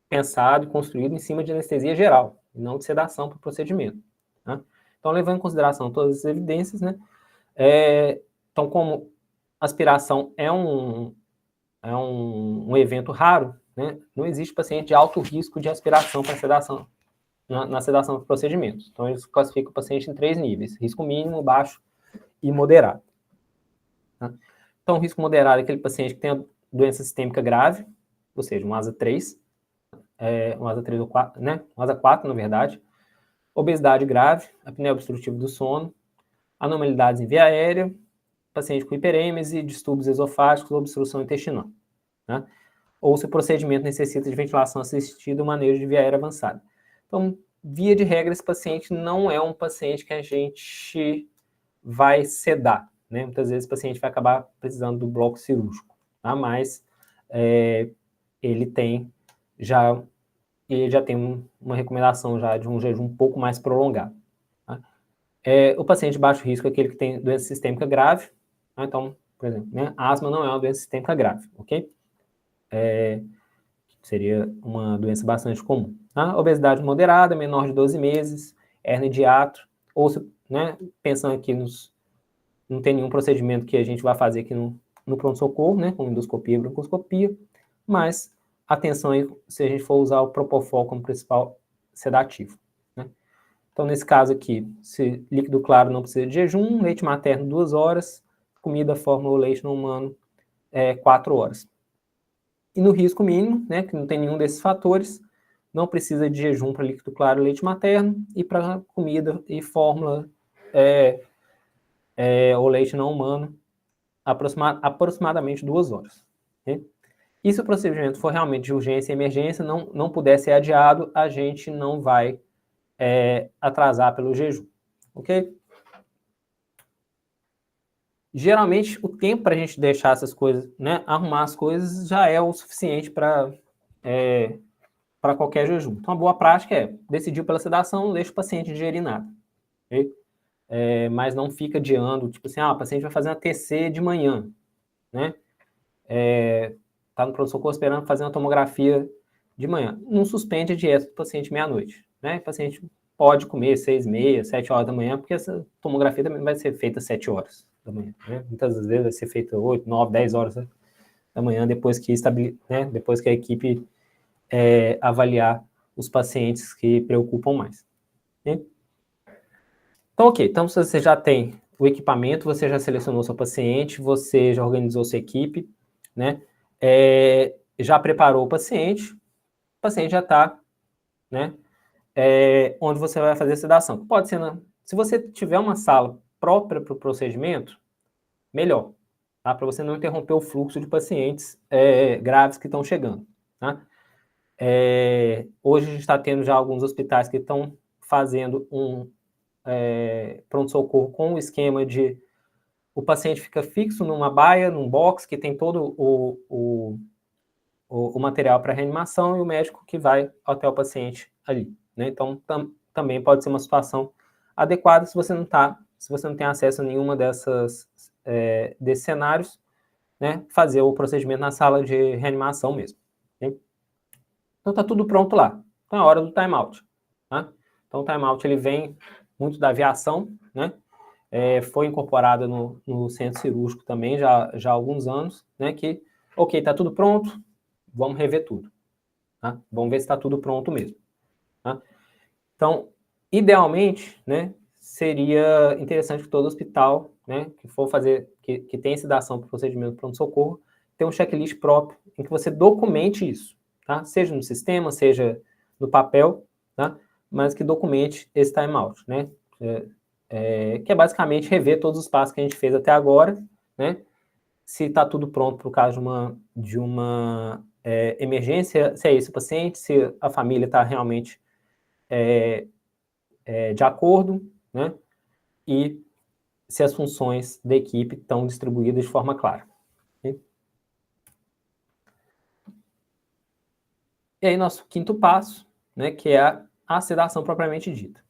pensado e construído em cima de anestesia geral, e não de sedação para o procedimento. Né? Então, levando em consideração todas as evidências, né, então, como aspiração é um evento raro, né, não existe paciente de alto risco de aspiração para sedação, na sedação dos procedimentos. Então, eles classificam o paciente em 3 níveis: risco mínimo, baixo e moderado. Tá? Então, o risco moderado é aquele paciente que tem a doença sistêmica grave, ou seja, um ASA 3, um ASA 3 ou 4, né? Um ASA 4, na verdade, obesidade grave, apneia obstrutiva do sono, anormalidades em via aérea, paciente com hiperêmese, distúrbios esofágicos ou obstrução intestinal. Né? Ou se o procedimento necessita de ventilação assistida ou manejo de via aérea avançada. Então, via de regra, esse paciente não é um paciente que a gente vai sedar, né? Muitas vezes o paciente vai acabar precisando do bloco cirúrgico, tá? Mas ele já tem uma recomendação já de um jejum um pouco mais prolongado. Tá? O paciente de baixo risco é aquele que tem doença sistêmica grave. Tá? Então, por exemplo, né? Asma não é uma doença sistêmica grave, ok? Seria uma doença bastante comum. Tá? Obesidade moderada, menor de 12 meses, hérnia de hiato, ou se, né, pensando aqui não tem nenhum procedimento que a gente vai fazer aqui no pronto-socorro, né, com endoscopia e broncoscopia, mas atenção aí se a gente for usar o Propofol como principal sedativo. Né? Então, nesse caso aqui, se líquido claro não precisa de jejum, leite materno 2 horas, comida, fórmula ou leite não humano 4 horas. E no risco mínimo, né, que não tem nenhum desses fatores, não precisa de jejum para líquido claro e leite materno, e para comida e fórmula ou leite não humano, aproximadamente 2 horas. Okay? E se o procedimento for realmente de urgência e emergência, não puder ser adiado, a gente não vai atrasar pelo jejum. Ok? Geralmente, o tempo para a gente deixar essas coisas, né, arrumar as coisas, já é o suficiente para qualquer jejum. Então, a boa prática é, decidiu pela sedação, não deixa o paciente digerir nada. Okay? Mas não fica adiando, tipo assim, o paciente vai fazer uma TC de manhã, né? Tá no pronto-socorro esperando fazer uma tomografia de manhã. Não suspende a dieta do paciente meia-noite, né? O paciente pode comer 6h30, 7 horas da manhã, porque essa tomografia também vai ser feita às 7 horas da manhã, né? Muitas vezes vai ser feita 8, 9, 10 horas da manhã, depois que a equipe avaliar os pacientes que preocupam mais. Né? Então, ok. Então, se você já tem o equipamento, você já selecionou seu paciente, você já organizou sua equipe, né? Já preparou o paciente já está, né? Onde você vai fazer a sedação. Pode ser, se você tiver uma sala própria para o procedimento, melhor, tá? Para você não interromper o fluxo de pacientes graves que estão chegando, tá? Hoje a gente está tendo já alguns hospitais que estão fazendo um pronto-socorro com o esquema de o paciente fica fixo numa baia, num box, que tem todo o material para reanimação e o médico que vai até o paciente ali. Né? Então, também pode ser uma situação adequada se você não tem acesso a nenhuma desses cenários, né? Fazer o procedimento na sala de reanimação mesmo. Okay? Então, está tudo pronto lá. Então, é a hora do timeout. Tá? Então, o timeout ele vem muito da aviação, né? foi incorporada no centro cirúrgico também já há alguns anos, né, que, ok, está tudo pronto, vamos rever tudo. Tá? Vamos ver se está tudo pronto mesmo. Tá? Então, idealmente, né, seria interessante que todo hospital, né, que for fazer, que tem sedação para o procedimento de pronto-socorro, tenha um checklist próprio em que você documente isso, tá? Seja no sistema, seja no papel, tá? Mas que documente esse time-out, né? Que é basicamente rever todos os passos que a gente fez até agora, né? Se está tudo pronto para o caso de uma emergência, se é esse o paciente, se a família está realmente de acordo, né? E se as funções da equipe estão distribuídas de forma clara. Okay? E aí, nosso quinto passo, né, que é a sedação propriamente dita.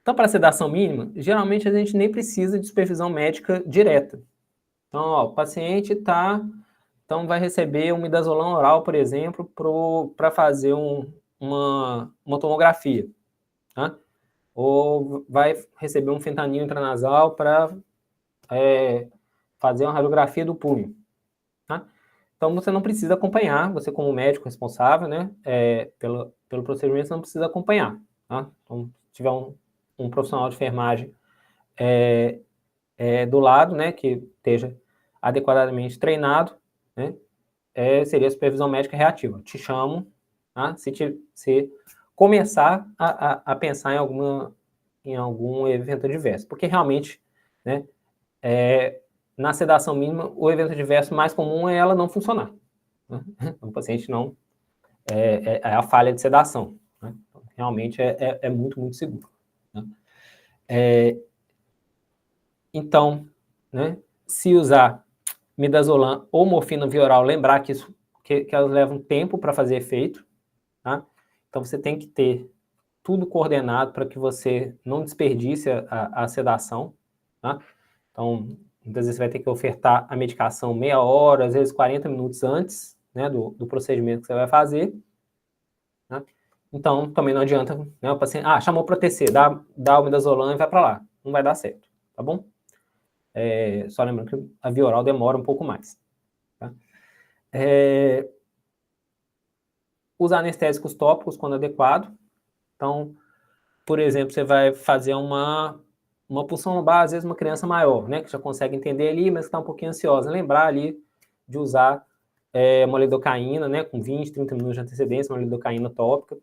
Então, para a sedação mínima, geralmente a gente nem precisa de supervisão médica direta. Então, ó, o paciente então vai receber um midazolam oral, por exemplo, para fazer uma tomografia, tá? Ou vai receber um fentanil intranasal para fazer uma radiografia do punho, tá? Então, você não precisa acompanhar, você como médico responsável, né, pelo procedimento, você não precisa acompanhar, tá? Então, se tiver um profissional de enfermagem do lado, né, que esteja adequadamente treinado, né, seria supervisão médica reativa. Te chamo, tá? Se começar a pensar em algum evento adverso, porque realmente, né, na sedação mínima, o evento adverso mais comum é ela não funcionar. Né? O paciente não... É a falha de sedação. Né? Então, realmente é muito, muito seguro. Né? Então, né, se usar midazolam ou morfina via oral, lembrar que elas levam tempo para fazer efeito. Tá? Então, você tem que ter tudo coordenado para que você não desperdice a sedação. Tá? Então, muitas vezes você vai ter que ofertar a medicação meia hora, às vezes 40 minutos antes, né, do procedimento que você vai fazer. Né? Então, também não adianta, né, o paciente, chamou para TC, dá o midazolam e vai para lá. Não vai dar certo, tá bom? Só lembrando que a via oral demora um pouco mais. Tá? Usar anestésicos tópicos quando adequado. Então, por exemplo, você vai fazer uma punção lombar, às vezes uma criança maior, né, que já consegue entender ali, mas que está um pouquinho ansiosa. Lembrar ali de usar uma lidocaína, né, com 20, 30 minutos de antecedência, uma lidocaína tópica,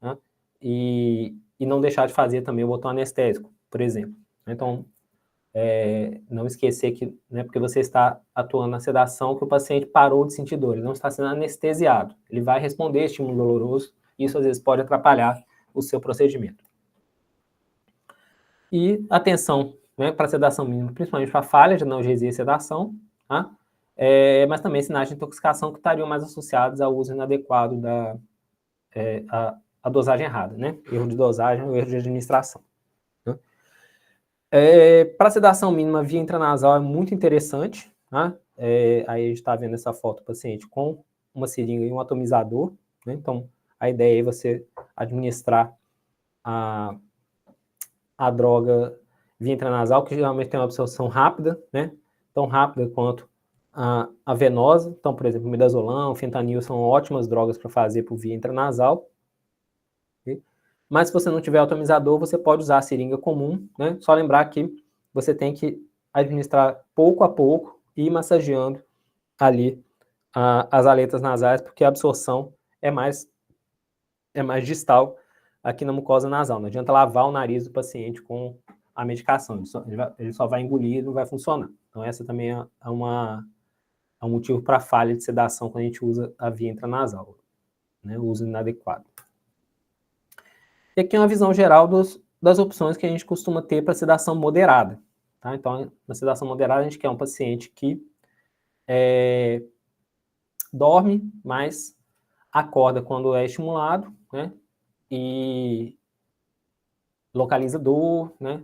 né, e não deixar de fazer também o botão anestésico, por exemplo. Então, não esquecer que, né, porque você está atuando na sedação, que o paciente parou de sentir dor, ele não está sendo anestesiado. Ele vai responder a estímulo doloroso, e isso às vezes pode atrapalhar o seu procedimento. E atenção, né, para a sedação mínima, principalmente para a falha de analgesia e sedação, tá? Mas também sinais de intoxicação que estariam mais associados ao uso inadequado a dosagem errada, né? Erro de dosagem ou erro de administração. Né? Para sedação mínima via intranasal é muito interessante, tá? Aí a gente está vendo essa foto do paciente com uma seringa e um atomizador, né? Então, a ideia é você administrar a droga via intranasal, que geralmente tem uma absorção rápida, né? Tão rápida quanto a venosa. Então, por exemplo, o midazolam, o fentanil são ótimas drogas para fazer por via intranasal. Okay? Mas se você não tiver atomizador, você pode usar a seringa comum, né? Só lembrar que você tem que administrar pouco a pouco e ir massageando ali as aletas nasais, porque a absorção é mais distal aqui na mucosa nasal. Não adianta lavar o nariz do paciente com a medicação, ele só vai engolir e não vai funcionar. Então, essa também é um motivo para falha de sedação quando a gente usa a via intranasal, né? O uso inadequado. E aqui é uma visão geral das opções que a gente costuma ter para sedação moderada. Tá? Então, na sedação moderada, a gente quer um paciente que dorme, mas acorda quando é estimulado, né? E localiza dor, né?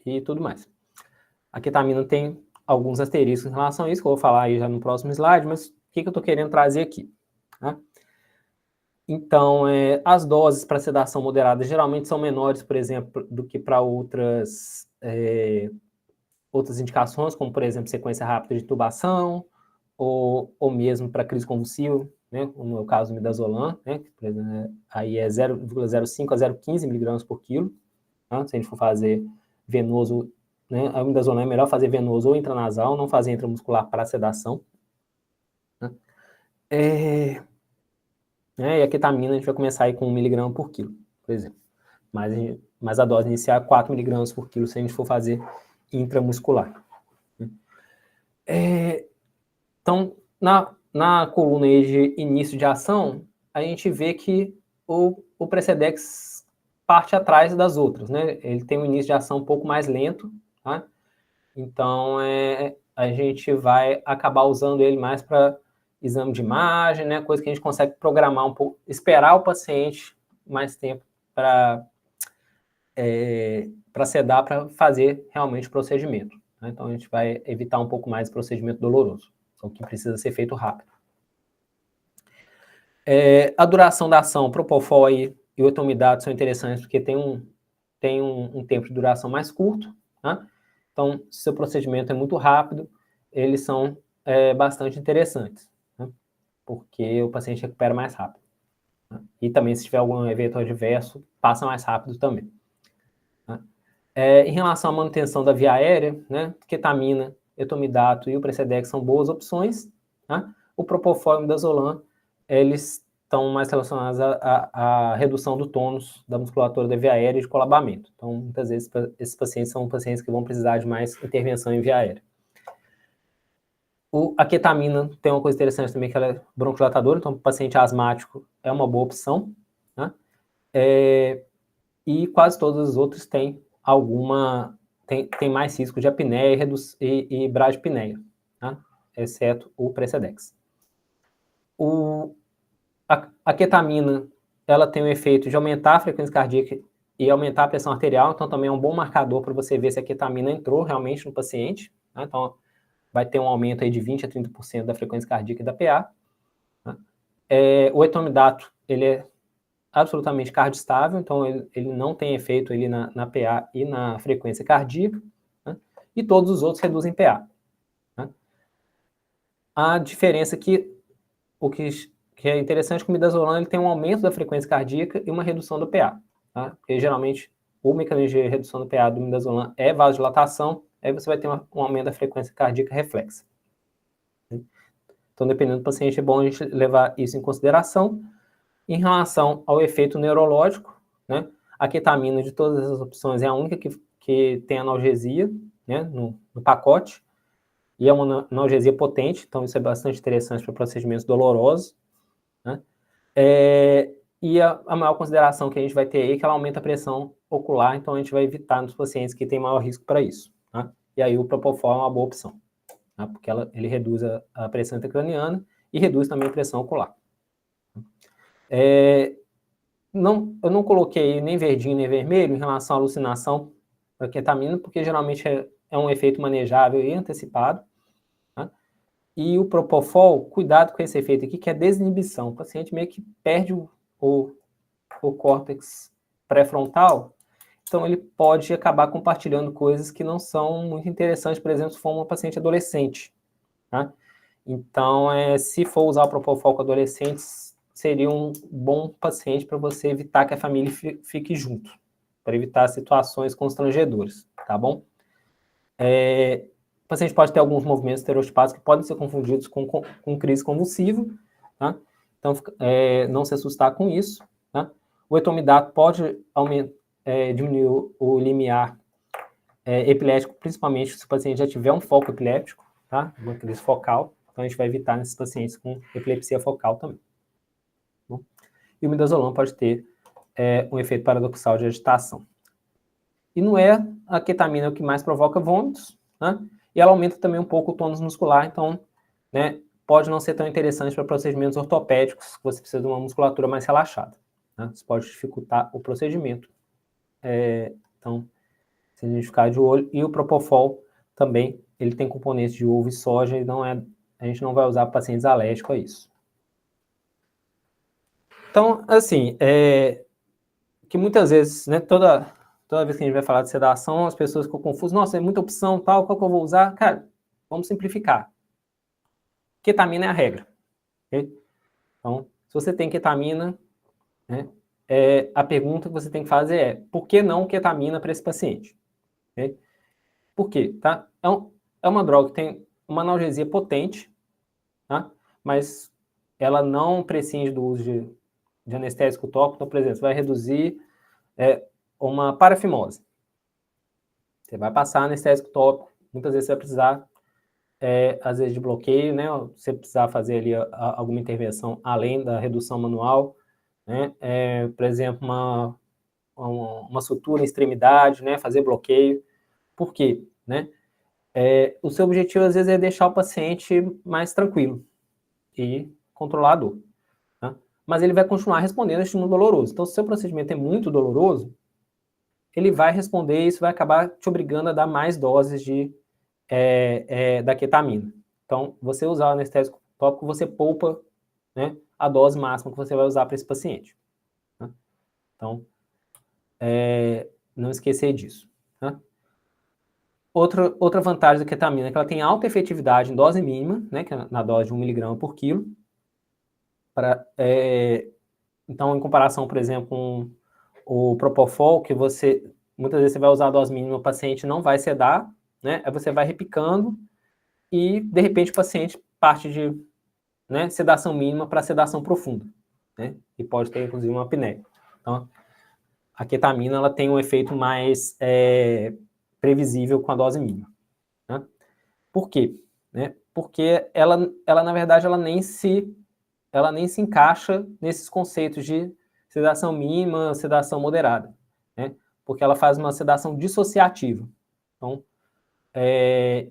E tudo mais. A ketamina tem alguns asteriscos em relação a isso, que eu vou falar aí já no próximo slide, mas o que eu estou querendo trazer aqui? Né? Então, as doses para sedação moderada geralmente são menores, por exemplo, do que para outras outras indicações, como, por exemplo, sequência rápida de intubação, ou mesmo para crise convulsiva, né, como é o caso do midazolam, né, que, por exemplo, aí é 0,05 a 0,15 miligramas por quilo, tá? Se a gente for fazer venoso, né, a midazolam é melhor fazer venoso ou intranasal, não fazer intramuscular para sedação. Né? E a ketamina a gente vai começar aí com 1 miligrama por quilo, por exemplo. Mas a dose inicial é 4 miligramas por quilo se a gente for fazer intramuscular. Então, na coluna aí de início de ação, a gente vê que o Precedex parte atrás das outras, né? Ele tem um início de ação um pouco mais lento, tá? Então, a gente vai acabar usando ele mais para exame de imagem, né? Coisa que a gente consegue programar um pouco, esperar o paciente mais tempo para sedar, para fazer realmente o procedimento. Né? Então, a gente vai evitar um pouco mais o procedimento doloroso, o que precisa ser feito rápido. A duração da ação, o Propofol e o etomidato são interessantes porque tem um tempo de duração mais curto, tá? Então, se o seu procedimento é muito rápido, eles são bastante interessantes, né? Porque o paciente recupera mais rápido. Né? E também, se tiver algum evento adverso, passa mais rápido também. Né? Em relação à manutenção da via aérea, né, ketamina, etomidato e o Precedex são boas opções. Né? O Propofol e o midazolam, eles estão mais relacionados à redução do tônus da musculatura da via aérea e de colabamento. Então, muitas vezes, esses pacientes são pacientes que vão precisar de mais intervenção em via aérea. A ketamina tem uma coisa interessante também, que ela é broncodilatadora, então, para o paciente asmático é uma boa opção. Né? E quase todos os outros têm tem mais risco de apneia e bradipneia, tá? Exceto o Precedex. A ketamina, ela tem o efeito de aumentar a frequência cardíaca e aumentar a pressão arterial, então também é um bom marcador para você ver se a ketamina entrou realmente no paciente. Tá? Então, vai ter um aumento aí de 20% a 30% da frequência cardíaca e da PA. Tá? O etomidato, ele é absolutamente cardiostável, então ele não tem efeito ali na PA e na frequência cardíaca, né? E todos os outros reduzem PA. Né? A diferença o que é interessante, que o midazolam ele tem um aumento da frequência cardíaca e uma redução do PA. Tá? Porque geralmente o mecanismo de redução do PA do midazolam é vasodilatação, aí você vai ter um aumento da frequência cardíaca reflexa. Então, dependendo do paciente, é bom a gente levar isso em consideração. Em relação ao efeito neurológico, né, a ketamina de todas as opções é a única que tem analgesia, né, no pacote, e é uma analgesia potente, então isso é bastante interessante para procedimentos dolorosos. Né? E a maior consideração que a gente vai ter aí é que ela aumenta a pressão ocular, então a gente vai evitar nos pacientes que têm maior risco para isso. Tá? E aí o Propofol é uma boa opção, tá? Porque ele reduz a pressão intracraniana e reduz também a pressão ocular. Eu não coloquei nem verdinho nem vermelho em relação à alucinação da ketamina, porque geralmente é um efeito manejável e antecipado. Tá? E o Propofol, cuidado com esse efeito aqui, que é desinibição. O paciente meio que perde o córtex pré-frontal, então ele pode acabar compartilhando coisas que não são muito interessantes, por exemplo, se for uma paciente adolescente. Tá? Então, se for usar o Propofol com adolescentes, seria um bom paciente para você evitar que a família fique junto, para evitar situações constrangedoras, tá bom? O paciente pode ter alguns movimentos estereotipados que podem ser confundidos com crise convulsiva, tá? Então, não se assustar com isso, tá? O etomidato pode diminuir o limiar epilético, principalmente se o paciente já tiver um foco epiléptico, tá? Uma crise focal, então a gente vai evitar nesses pacientes com epilepsia focal também. E o midazolam pode ter um efeito paradoxal de agitação. E não é a ketamina o que mais provoca vômitos, né? E ela aumenta também um pouco o tônus muscular, então, né, pode não ser tão interessante para procedimentos ortopédicos, que você precisa de uma musculatura mais relaxada. Né? Isso pode dificultar o procedimento. Então, se a gente ficar de olho. E o Propofol também, ele tem componentes de ovo e soja, e a gente não vai usar para pacientes alérgicos a isso. Então, assim, que muitas vezes, né, toda toda vez que a gente vai falar de sedação, as pessoas ficam confusas. Nossa, é muita opção, tal, qual que eu vou usar? Cara, vamos simplificar. Ketamina é a regra. Okay? Então, se você tem ketamina, né, a pergunta que você tem que fazer é, por que não ketamina para esse paciente? Okay? Por quê? Tá? É uma droga que tem uma analgesia potente, tá? Mas ela não prescinde do uso de anestésico tópico. Então, por exemplo, você vai reduzir uma parafimose. Você vai passar anestésico tópico, muitas vezes você vai precisar, às vezes, de bloqueio, né? Você precisar fazer ali alguma intervenção além da redução manual, né? Por exemplo, uma sutura em extremidade, né? Fazer bloqueio. Por quê? Né? O seu objetivo, às vezes, é deixar o paciente mais tranquilo e controlar a dor. Tá? Mas ele vai continuar respondendo a estímulo doloroso. Então, se o seu procedimento é muito doloroso, ele vai responder e isso vai acabar te obrigando a dar mais doses da ketamina. Então, você usar o anestésico tópico, você poupa, né, a dose máxima que você vai usar para esse paciente. Tá? Então, não esquecer disso. Tá? Outra vantagem da ketamina é que ela tem alta efetividade em dose mínima, né, que é na dose de 1 mg por quilo. Então, em comparação, por exemplo, com o Propofol, que muitas vezes você vai usar a dose mínima, o paciente não vai sedar, né? Aí você vai repicando e, de repente, o paciente parte de, né, sedação mínima para sedação profunda, né? E pode ter, inclusive, uma apneia. Então, a ketamina ela tem um efeito mais previsível com a dose mínima. Né? Por quê? Né? Porque ela, na verdade, ela nem se encaixa nesses conceitos de sedação mínima, sedação moderada, né? Porque ela faz uma sedação dissociativa. Então,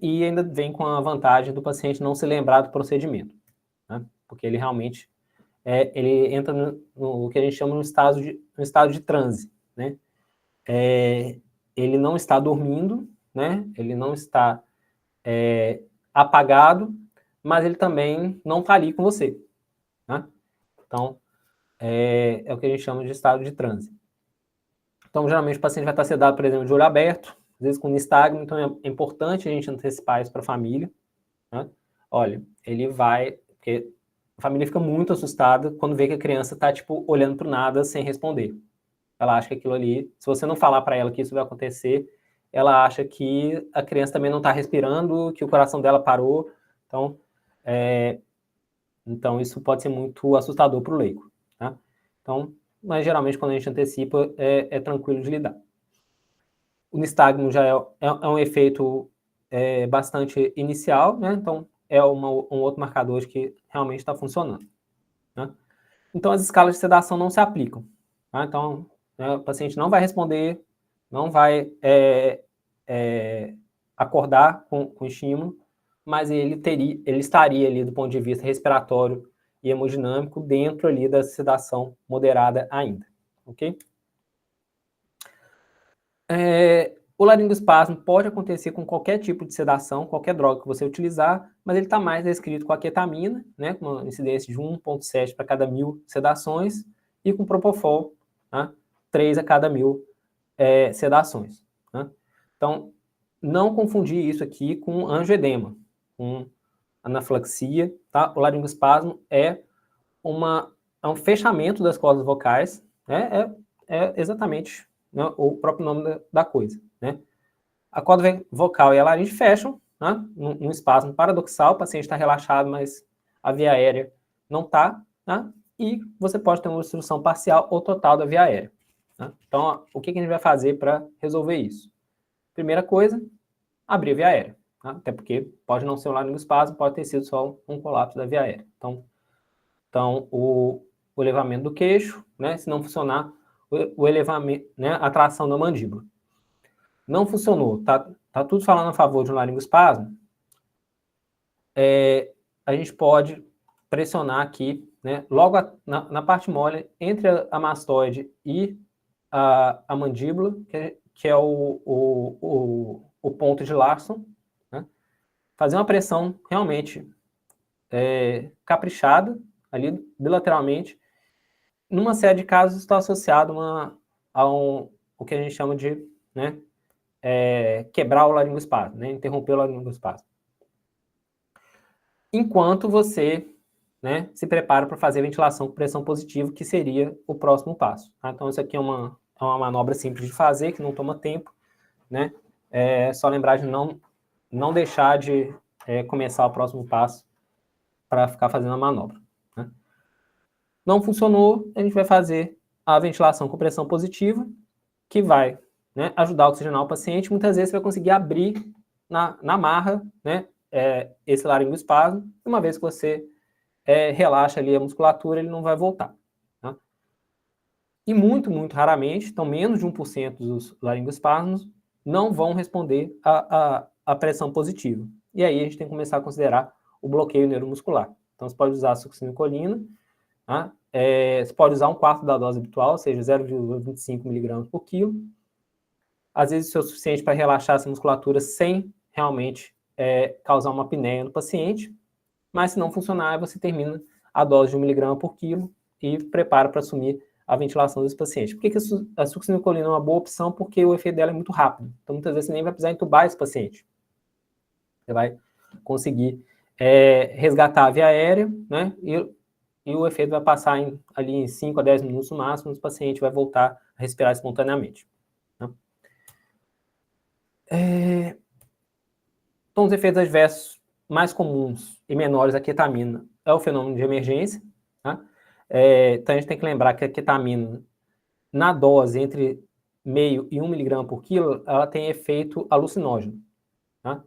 e ainda vem com a vantagem do paciente não se lembrar do procedimento, né? Porque ele realmente ele entra no que a gente chama de um estado de transe, né? Ele não está dormindo, né? Ele não está apagado, mas ele também não está ali com você, né? Então, é o que a gente chama de estado de transe. Então, geralmente, o paciente vai estar sedado, por exemplo, de olho aberto, às vezes com nistagmo, então é importante a gente antecipar isso para a família. Né? Olha, ele vai... Porque a família fica muito assustada quando vê que a criança está, tipo, olhando para o nada sem responder. Ela acha que aquilo ali... Se você não falar para ela que isso vai acontecer, ela acha que a criança também não está respirando, que o coração dela parou. Então, isso pode ser muito assustador para o leigo. Tá? Então, mas geralmente quando a gente antecipa, é tranquilo de lidar. O nistagmo já é um efeito bastante inicial, né? Então, é um outro marcador de que realmente está funcionando. Né? Então, as escalas de sedação não se aplicam. Tá? Então, o paciente não vai responder, não vai acordar com estímulo, mas ele estaria ali do ponto de vista respiratório e hemodinâmico dentro ali da sedação moderada ainda, ok? O laringoespasmo pode acontecer com qualquer tipo de sedação, qualquer droga que você utilizar, mas ele está mais descrito com a ketamina, né, com uma incidência de 1,7 para cada 1.000 sedações, e com Propofol, tá? 3 a cada 1.000 sedações. Né? Então, não confundir isso aqui com angioedema, com anafilaxia, tá? O laringoespasmo é um fechamento das cordas vocais, né? É exatamente, né, o próprio nome da coisa, né? A corda vocal e a laringe fecham, né, num espasmo paradoxal, o paciente está relaxado, mas a via aérea não está, né? E você pode ter uma obstrução parcial ou total da via aérea. Né? Então, ó, o que a gente vai fazer para resolver isso? Primeira coisa, abrir a via aérea. Tá? Até porque pode não ser um laringoespasmo, pode ter sido só um colapso da via aérea. Então o elevamento do queixo, né? Se não funcionar, o elevamento, né? A tração da mandíbula. Não funcionou, tá tudo falando a favor de um laringoespasmo, a gente pode pressionar aqui, né? Logo na parte mole, entre a mastoide e a mandíbula, que é o ponto de Larson, né? Fazer uma pressão realmente caprichada, ali bilateralmente. Numa série de casos, está associado o que a gente chama de né, quebrar o laringoespasmo, né, interromper o laringoespasmo. Enquanto você, né, se prepara para fazer a ventilação com pressão positiva, que seria o próximo passo. Tá? Então, isso aqui é uma manobra simples de fazer, que não toma tempo, né? É só lembrar de não deixar de começar o próximo passo para ficar fazendo a manobra. Né? Não funcionou, a gente vai fazer a ventilação com pressão positiva, que vai, né, ajudar a oxigenar o paciente. Muitas vezes você vai conseguir abrir na marra, né, esse laringoespasmo. Uma vez que você relaxa ali a musculatura, ele não vai voltar. Tá? E muito, muito raramente, então menos de 1% dos laringoespasmos não vão responder à pressão positiva. E aí a gente tem que começar a considerar o bloqueio neuromuscular. Então você pode usar a succinilcolina, tá? Você pode usar 1/4 da dose habitual, ou seja, 0,25 mg por quilo. Às vezes isso é o suficiente para relaxar essa musculatura sem realmente causar uma apneia no paciente, mas se não funcionar, você termina a dose de 1 mg por quilo e prepara para assumir a ventilação desse paciente. Por que a succinilcolina é uma boa opção? Porque o efeito dela é muito rápido. Então, muitas vezes, você nem vai precisar entubar esse paciente. Você vai conseguir resgatar a via aérea, né? E o efeito vai passar ali em 5 a 10 minutos no máximo, o paciente vai voltar a respirar espontaneamente. Né? Então, os efeitos adversos mais comuns e menores da ketamina é o fenômeno de emergência. Tá? Então, a gente tem que lembrar que a ketamina, na dose entre 0,5 e 1 mg por quilo, ela tem efeito alucinógeno, tá?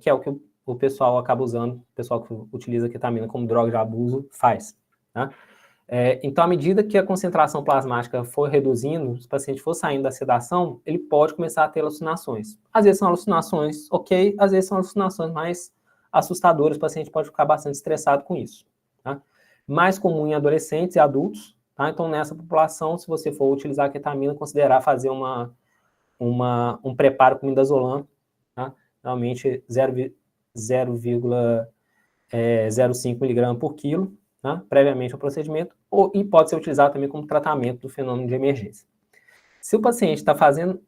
Que é o que o pessoal acaba usando, o pessoal que utiliza a ketamina como droga de abuso faz. Tá? Então, à medida que a concentração plasmática for reduzindo, os pacientes for saindo da sedação, ele pode começar a ter alucinações. Às vezes são alucinações ok, às vezes são alucinações mais assustadoras, o paciente pode ficar bastante estressado com isso. Tá? Mais comum em adolescentes e adultos. Tá? Então, nessa população, se você for utilizar a ketamina, considerar fazer um preparo com midazolam, tá? Normalmente 0,05 mg por quilo, tá? Previamente ao procedimento, e pode ser utilizado também como tratamento do fenômeno de emergência. Se o paciente está fazendo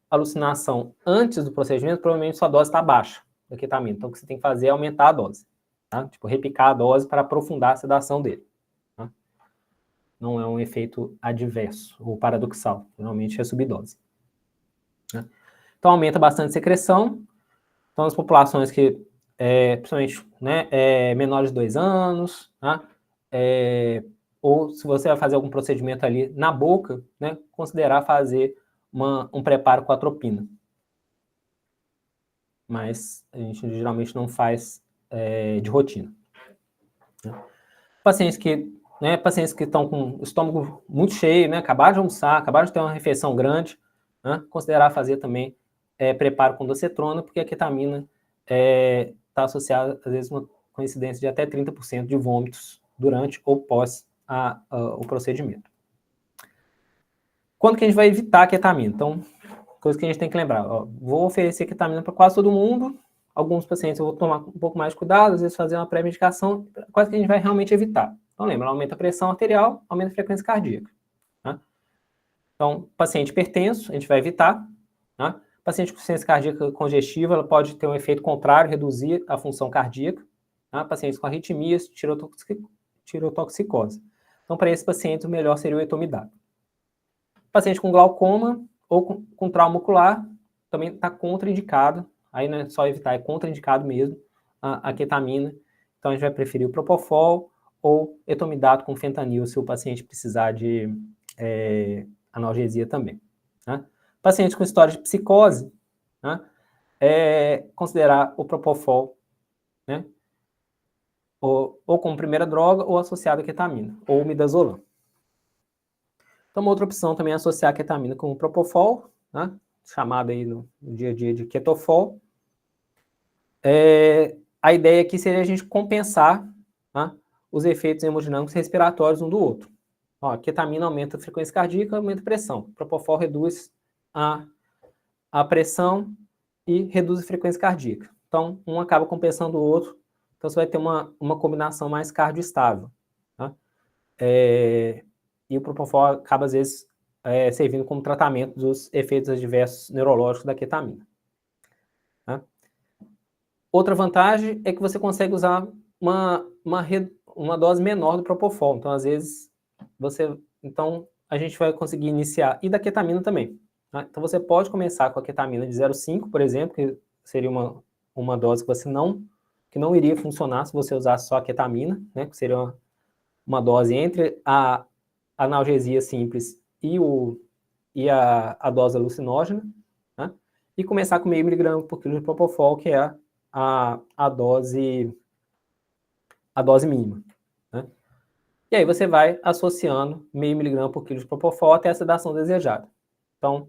alucinação antes do procedimento, provavelmente sua dose está baixa da ketamina. Então, o que você tem que fazer é aumentar a dose. Tá? Tipo, repicar a dose para aprofundar a sedação dele. Tá? Não é um efeito adverso ou paradoxal. Normalmente é subdose. Né? Então, aumenta bastante a secreção. Então, as populações que, principalmente, né, menores de 2 anos, tá? Ou se você vai fazer algum procedimento ali na boca, né, considerar fazer um preparo com atropina. Mas a gente geralmente não faz de rotina. Né? Pacientes que estão com o estômago muito cheio, né, acabaram de almoçar, acabaram de ter uma refeição grande, né, considerar fazer também preparo com docetrona, porque a ketamina está associada, às vezes, uma coincidência de até 30% de vômitos durante ou pós o procedimento. Quando que a gente vai evitar a ketamina? Então, coisa que a gente tem que lembrar. Vou oferecer ketamina para quase todo mundo. Alguns pacientes eu vou tomar um pouco mais de cuidado, às vezes fazer uma pré-medicação. Quase que a gente vai realmente evitar. Então, lembra, aumenta a pressão arterial, aumenta a frequência cardíaca. Tá? Então, paciente hipertenso, a gente vai evitar. Tá? Paciente com insuficiência cardíaca congestiva, ela pode ter um efeito contrário, reduzir a função cardíaca. Tá? Pacientes com arritmias, tirotoxicose. Então, para esses pacientes, o melhor seria o etomidado. Paciente com glaucoma ou com trauma ocular, também está contraindicado. Aí não é só evitar, é contraindicado mesmo a ketamina. Então, a gente vai preferir o propofol ou etomidato com fentanil, se o paciente precisar de analgesia também. Tá? Pacientes com história de psicose, né, considerar o propofol, né, ou como primeira droga, ou associado à ketamina, ou midazolam. Então, uma outra opção também é associar a ketamina com o propofol, né, chamado aí no dia a dia de ketofol. A ideia aqui seria a gente compensar, tá, os efeitos hemodinâmicos respiratórios um do outro. Ó, a ketamina aumenta a frequência cardíaca, aumenta a pressão. O propofol reduz a pressão e reduz a frequência cardíaca. Então, um acaba compensando o outro. Então, você vai ter uma combinação mais cardioestável. Tá? E o propofol acaba, às vezes, servindo como tratamento dos efeitos adversos neurológicos da ketamina. Tá? Outra vantagem é que você consegue usar uma dose menor do Propofol. Então, às vezes, então, a gente vai conseguir iniciar, e da ketamina também. Tá? Então, você pode começar com a ketamina de 0,5, por exemplo, que seria uma dose que não iria funcionar se você usasse só a ketamina, né? Que seria uma dose entre a analgesia simples e a dose alucinógena, né? E começar com 0,5 mg por quilo de Propofol, que é a dose mínima, né? E aí você vai associando 0,5 mg por quilo de Propofol até a sedação desejada. Então,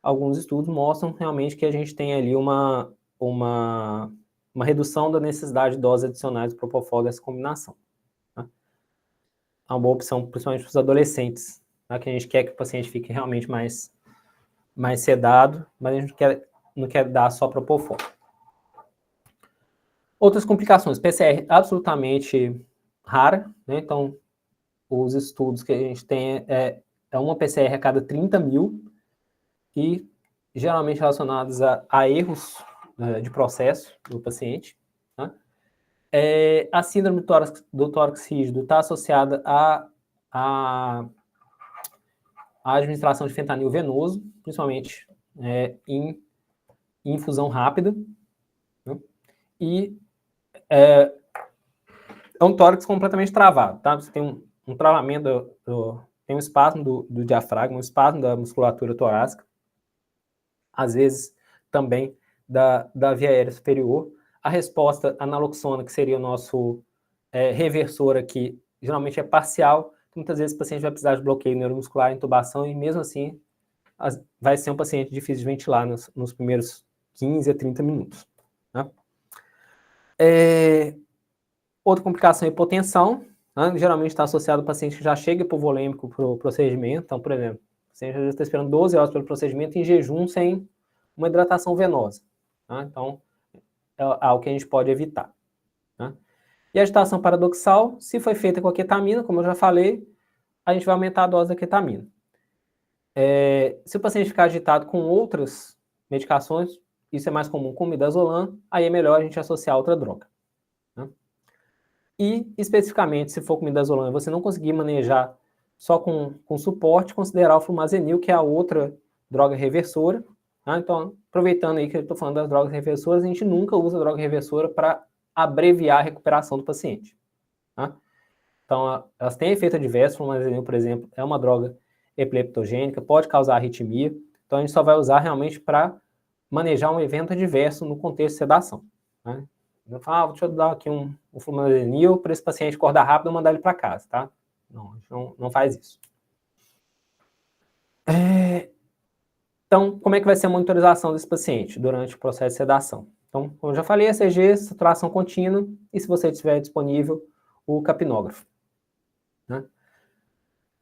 alguns estudos mostram realmente que a gente tem ali uma redução da necessidade de doses adicionais de Propofol dessa combinação. Tá? É uma boa opção, principalmente para os adolescentes, tá? Que a gente quer que o paciente fique realmente mais sedado, mas a gente não quer dar só Propofol. Outras complicações, PCR absolutamente rara, né? Então, os estudos que a gente tem é uma PCR a cada 30 mil e geralmente relacionados a erros de processo do paciente. Né? A síndrome do tórax rígido está associada à administração de fentanil venoso, principalmente em infusão rápida. Né? E é um tórax completamente travado, tá? Você tem um travamento, tem um espasmo do diafragma, um espasmo da musculatura torácica, às vezes também da via aérea superior. A resposta à naloxona, que seria o nosso reversor aqui, geralmente é parcial. Muitas vezes o paciente vai precisar de bloqueio neuromuscular, intubação, e mesmo assim vai ser um paciente difícil de ventilar nos primeiros 15 a 30 minutos. Né? Outra complicação é a hipotensão, né? Geralmente está associado ao paciente que já chega hipovolêmico para o procedimento. Então, por exemplo, o paciente às vezes está esperando 12 horas pelo procedimento em jejum sem uma hidratação venosa. Tá? Então, é algo que a gente pode evitar. Tá? E a agitação paradoxal, se foi feita com a ketamina, como eu já falei, a gente vai aumentar a dose da ketamina. Se o paciente ficar agitado com outras medicações, isso é mais comum com midazolam, aí é melhor a gente associar outra droga. Né? E, especificamente, se for com midazolam e você não conseguir manejar só com suporte, considerar o flumazenil, que é a outra droga reversora. Tá? Então, aproveitando aí que eu estou falando das drogas reversoras, a gente nunca usa droga reversora para abreviar a recuperação do paciente. Tá? Então, elas têm efeito adverso. O flumazenil, por exemplo, é uma droga epileptogênica, pode causar arritmia. Então, a gente só vai usar realmente para manejar um evento adverso no contexto de sedação. Né? Eu falo, deixa eu dar aqui um flumazenil para esse paciente acordar rápido e mandar ele para casa, tá? Não faz isso. Então, como é que vai ser a monitorização desse paciente durante o processo de sedação? Então, como eu já falei, ECG, saturação contínua, e se você tiver disponível, o capnógrafo. Né?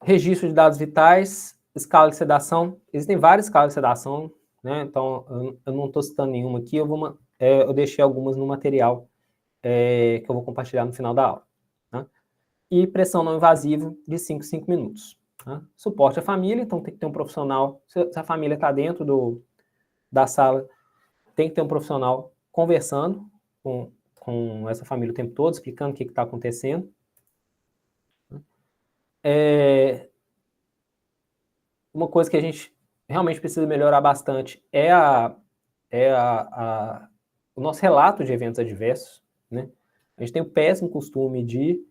Registro de dados vitais, escala de sedação. Existem várias escalas de sedação, né? Então, eu não estou citando nenhuma aqui, eu deixei algumas no material que eu vou compartilhar no final da aula. Né? E pressão não invasiva de 5 em 5 minutos. Né? Suporte à família, então tem que ter um profissional, se a família está dentro da sala, tem que ter um profissional conversando com essa família o tempo todo, explicando o que está acontecendo. Uma coisa que a gente realmente precisa melhorar bastante é o nosso relato de eventos adversos. Né? A gente tem o péssimo costume de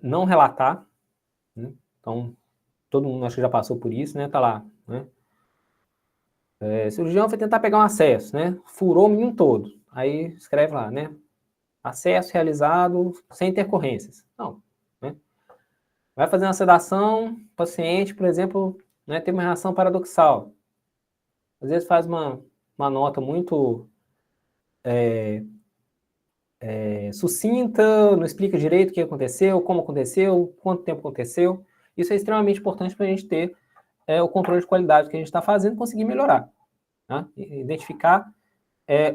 não relatar. Né? Então, todo mundo acho que já passou por isso, né? Tá lá, né? Cirurgião foi tentar pegar um acesso, né? Furou o menino todo. Aí escreve lá, né? Acesso realizado sem intercorrências. Não, né? Vai fazer uma sedação, paciente, por exemplo, né, tem uma reação paradoxal. Às vezes faz uma nota muito sucinta, não explica direito o que aconteceu, como aconteceu, quanto tempo aconteceu. Isso é extremamente importante para a gente ter o controle de qualidade que a gente está fazendo e conseguir melhorar. Tá? Identificar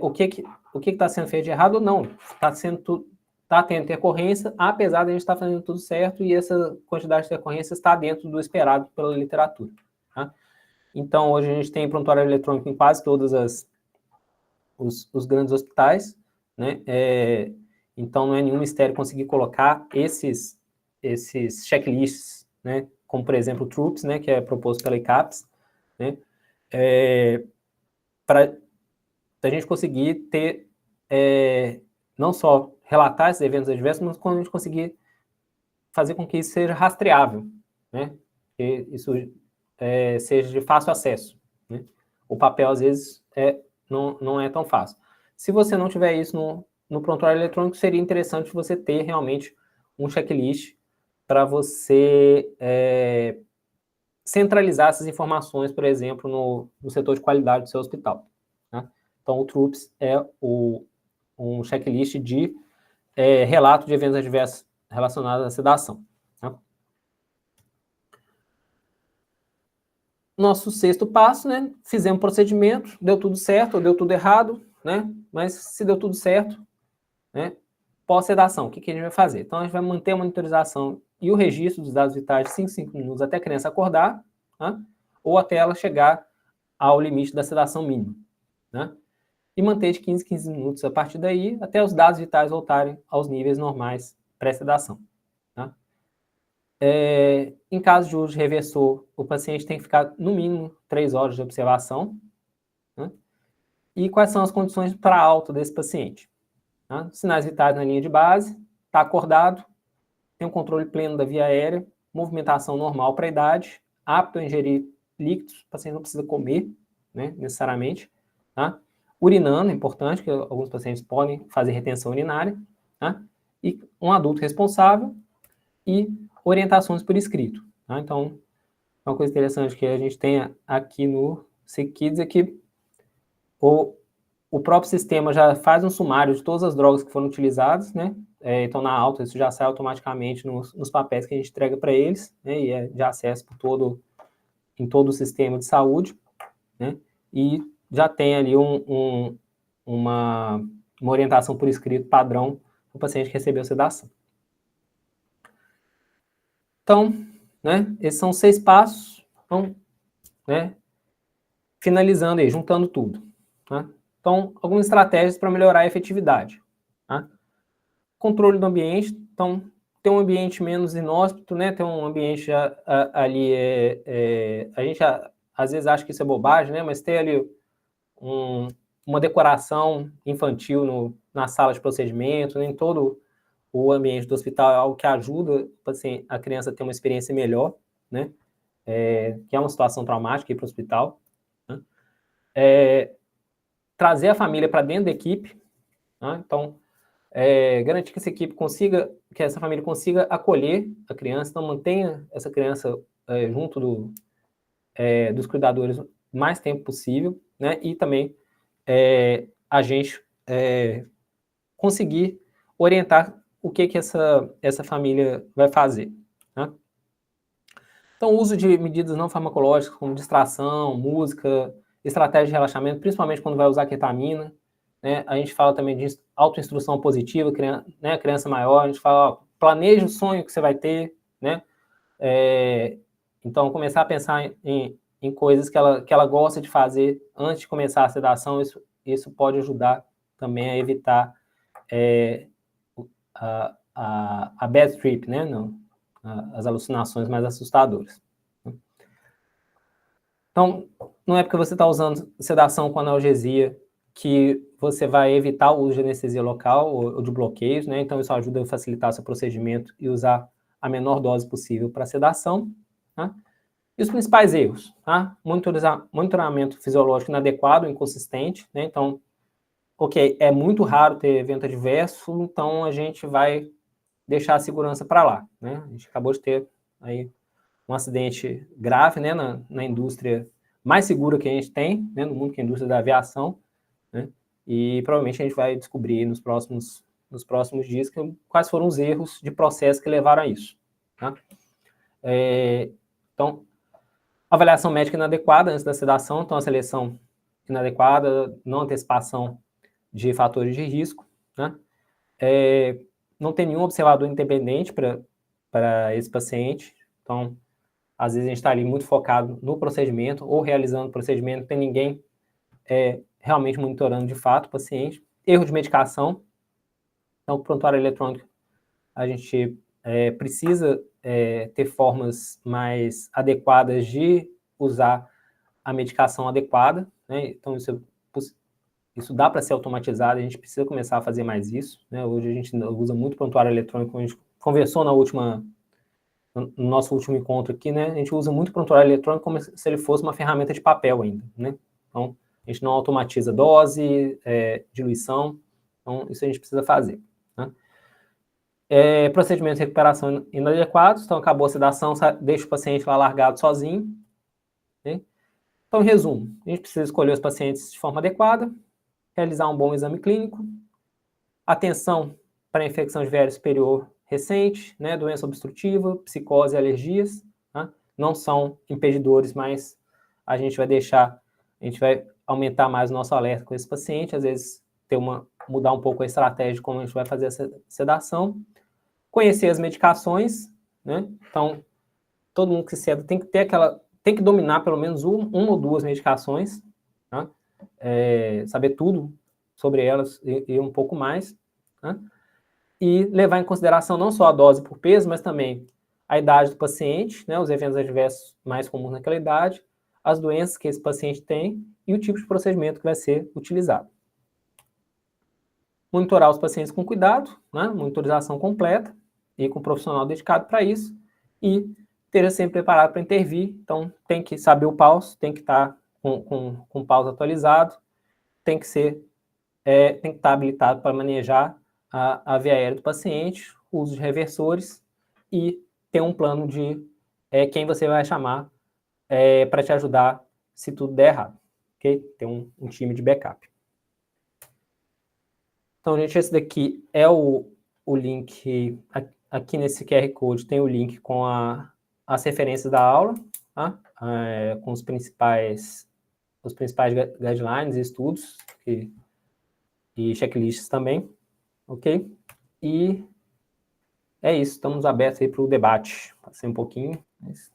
o que está sendo feito de errado ou não. Está está tendo intercorrência, apesar de a gente estar fazendo tudo certo, e essa quantidade de intercorrência está dentro do esperado pela literatura. Tá? Então, hoje a gente tem prontuário eletrônico em quase todos os grandes hospitais, né? Então, não é nenhum mistério conseguir colocar esses checklists, né? Como, por exemplo, o TRUPS, né? Que é proposto pela ICAPS, né? Para a gente conseguir ter, não só relatar esses eventos adversos, mas quando a gente conseguir fazer com que isso seja rastreável, né? Que isso seja de fácil acesso, né? O papel, às vezes, não é tão fácil. Se você não tiver isso no prontuário eletrônico, seria interessante você ter realmente um checklist para você centralizar essas informações, por exemplo, no setor de qualidade do seu hospital. Né? Então, o TRUPS é um checklist de relato de eventos adversos relacionados à sedação. Tá? Nosso sexto passo, né? Fizemos procedimento, deu tudo certo ou deu tudo errado, né? Mas se deu tudo certo, né? Pós-sedação, o que a gente vai fazer? Então, a gente vai manter a monitorização e o registro dos dados vitais de 5 minutos até a criança acordar, né? Ou até ela chegar ao limite da sedação mínima, né? E manter de 15 minutos a partir daí, até os dados vitais voltarem aos níveis normais pré-sedação. Tá? Em caso de uso de reversor, o paciente tem que ficar no mínimo 3 horas de observação. Né? E quais são as condições para alta desse paciente? Tá? Sinais vitais na linha de base, está acordado, tem um controle pleno da via aérea, movimentação normal para a idade, apto a ingerir líquidos, o paciente não precisa comer, né, necessariamente. Tá? Urinando, é importante, que alguns pacientes podem fazer retenção urinária. Tá? E um adulto responsável e orientações por escrito. Tá? Então, uma coisa interessante que a gente tem aqui no SickKids é que o próprio sistema já faz um sumário de todas as drogas que foram utilizadas, né? Então, na alta, isso já sai automaticamente nos papéis que a gente entrega para eles, né? E é de acesso em todo o sistema de saúde, né? E já tem ali uma orientação por escrito padrão para o paciente que recebeu sedação. Então, né? Esses são 6 passos. Então, né? Finalizando aí, juntando tudo. Tá? Então, algumas estratégias para melhorar a efetividade. Tá? Controle do ambiente. Então, ter um ambiente menos inóspito, né? Ter um ambiente ali... a gente às vezes acha que isso é bobagem, né? Mas ter ali uma decoração infantil na sala de procedimento, né? Em todo o ambiente do hospital é algo que ajuda assim, a criança a ter uma experiência melhor, né? Que é uma situação traumática ir para o hospital. Né? Trazer a família para dentro da equipe, né? Então, garantir que essa família consiga acolher a criança, então mantenha essa criança junto dos cuidadores o mais tempo possível, né? E também a gente conseguir orientar o que essa família vai fazer. Né? Então, o uso de medidas não farmacológicas, como distração, música, estratégia de relaxamento, principalmente quando vai usar ketamina. Né? A gente fala também de autoinstrução positiva, né? Criança maior, a gente fala, planeje o sonho que você vai ter, né? Então, começar a pensar em coisas que ela gosta de fazer antes de começar a sedação, isso pode ajudar também a evitar a bad trip, né? Não, as alucinações mais assustadoras. Então, não é porque você está usando sedação com analgesia que você vai evitar o uso de anestesia local ou de bloqueios, né? Então, isso ajuda a facilitar seu procedimento e usar a menor dose possível para sedação. Tá? E os principais erros, tá? Monitoramento fisiológico inadequado, inconsistente, né? Então, ok, é muito raro ter evento adverso, então a gente vai deixar a segurança para lá, né? A gente acabou de ter aí um acidente grave, né, na indústria mais segura que a gente tem, né, no mundo, que é a indústria da aviação, né? E provavelmente a gente vai descobrir nos próximos dias quais foram os erros de processo que levaram a isso. Tá? Então, avaliação médica inadequada antes da sedação, então a seleção inadequada, não antecipação de fatores de risco, né? não tem nenhum observador independente para esse paciente, então, às vezes a gente está ali muito focado no procedimento ou realizando o procedimento, não tem ninguém realmente monitorando de fato o paciente. Erro de medicação, então, o prontuário eletrônico, a gente precisa ter formas mais adequadas de usar a medicação adequada, né? Então, isso dá para ser automatizado, a gente precisa começar a fazer mais isso, né? Hoje a gente usa muito prontuário eletrônico, como a gente conversou no nosso último encontro aqui, né? A gente usa muito prontuário eletrônico como se ele fosse uma ferramenta de papel ainda, né? Então, a gente não automatiza dose, diluição, então isso a gente precisa fazer, né? Procedimentos de recuperação inadequados, então acabou a sedação, deixa o paciente lá largado sozinho, né? Então, em resumo, a gente precisa escolher os pacientes de forma adequada, realizar um bom exame clínico, atenção para infecção de viária superior recente, né, doença obstrutiva, psicose e alergias, né, não são impedidores, mas a gente vai aumentar mais o nosso alerta com esse paciente, às vezes mudar um pouco a estratégia de como a gente vai fazer essa sedação, conhecer as medicações, né, então todo mundo que seda tem que dominar pelo menos uma ou duas medicações, né, saber tudo sobre elas e um pouco mais, né? E levar em consideração não só a dose por peso, mas também a idade do paciente, né, os eventos adversos mais comuns naquela idade, as doenças que esse paciente tem e o tipo de procedimento que vai ser utilizado. Monitorar os pacientes com cuidado, né, monitorização completa e com um profissional dedicado para isso, e esteja sempre preparado para intervir, então tem que saber o pulso, tem que estar com o pulso atualizado, tem que estar habilitado para manejar a via aérea do paciente, uso de reversores e ter um plano de quem você vai chamar para te ajudar se tudo der errado, ok? Ter um time de backup. Então, gente, esse daqui é o link, aqui nesse QR Code tem o link com as referências da aula, tá? Com os principais guidelines e estudos e checklists também, ok? E é isso, estamos abertos aí para o debate. Passei um pouquinho, mas...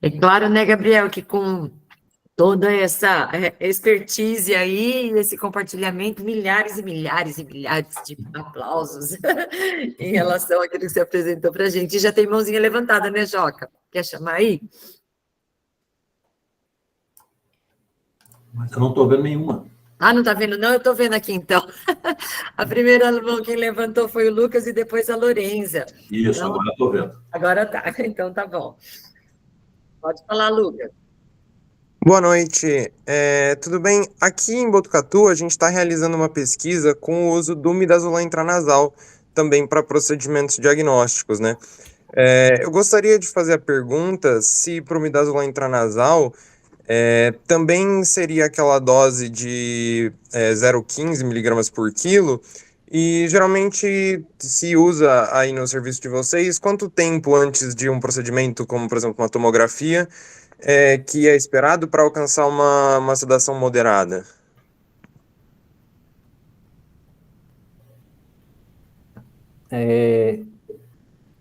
É claro, né, Gabriel, que com toda essa expertise aí, esse compartilhamento, milhares e milhares e milhares de aplausos em relação àquilo que você apresentou para a gente. Já tem mãozinha levantada, né, Joca? Quer chamar aí? Mas eu não estou vendo nenhuma. Ah, não está vendo? Não, eu estou vendo aqui, então. A primeira mão quem levantou foi o Lucas e depois a Lorenza. Isso, então, agora estou vendo. Agora tá, então tá bom. Pode falar, Lucas. Boa noite, tudo bem? Aqui em Botucatu, a gente está realizando uma pesquisa com o uso do midazolam intranasal, também para procedimentos diagnósticos, né? Eu gostaria de fazer a pergunta se para o midazolam intranasal também seria aquela dose de 0,15 miligramas por quilo, e geralmente se usa aí no serviço de vocês, quanto tempo antes de um procedimento, como por exemplo uma tomografia, que é esperado para alcançar uma sedação moderada?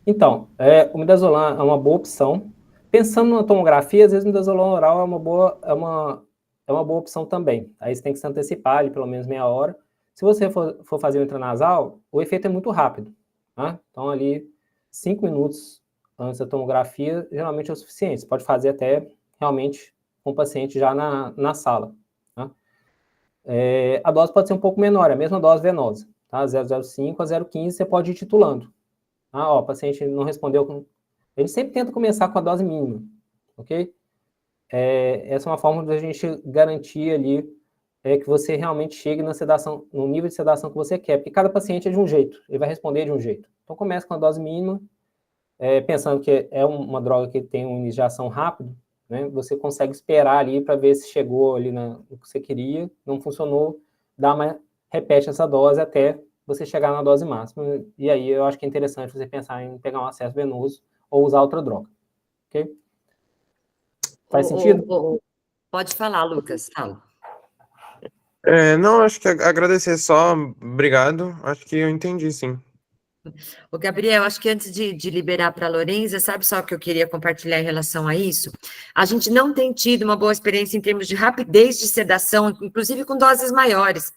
Então, o midazolam é uma boa opção. Pensando na tomografia, às vezes o midazolam oral é uma boa opção também. Aí você tem que se antecipar ali pelo menos meia hora. Se você for fazer o intranasal, o efeito é muito rápido, tá? Então, ali, 5 minutos antes da tomografia, geralmente é o suficiente. Você pode fazer até, realmente, com o paciente já na sala, tá? A dose pode ser um pouco menor, é a mesma dose venosa, tá? 0,05 a 0,15 você pode ir titulando. O paciente não respondeu. Ele sempre tenta começar com a dose mínima, ok? Essa é uma forma de a gente garantir ali que você realmente chegue na sedação, no nível de sedação que você quer, porque cada paciente é de um jeito, ele vai responder de um jeito. Então, começa com a dose mínima, pensando que é uma droga que tem um início de ação rápido, né? Você consegue esperar ali para ver se chegou ali no que você queria, não funcionou, repete essa dose até você chegar na dose máxima, e aí eu acho que é interessante você pensar em pegar um acesso venoso ou usar outra droga, ok? Faz sentido? Pode falar, Lucas. Fala. Não, acho que agradecer só, obrigado. Acho que eu entendi, sim. O Gabriel, acho que antes de liberar para a Lorenza, sabe só o que eu queria compartilhar em relação a isso? A gente não tem tido uma boa experiência em termos de rapidez de sedação, inclusive com doses maiores.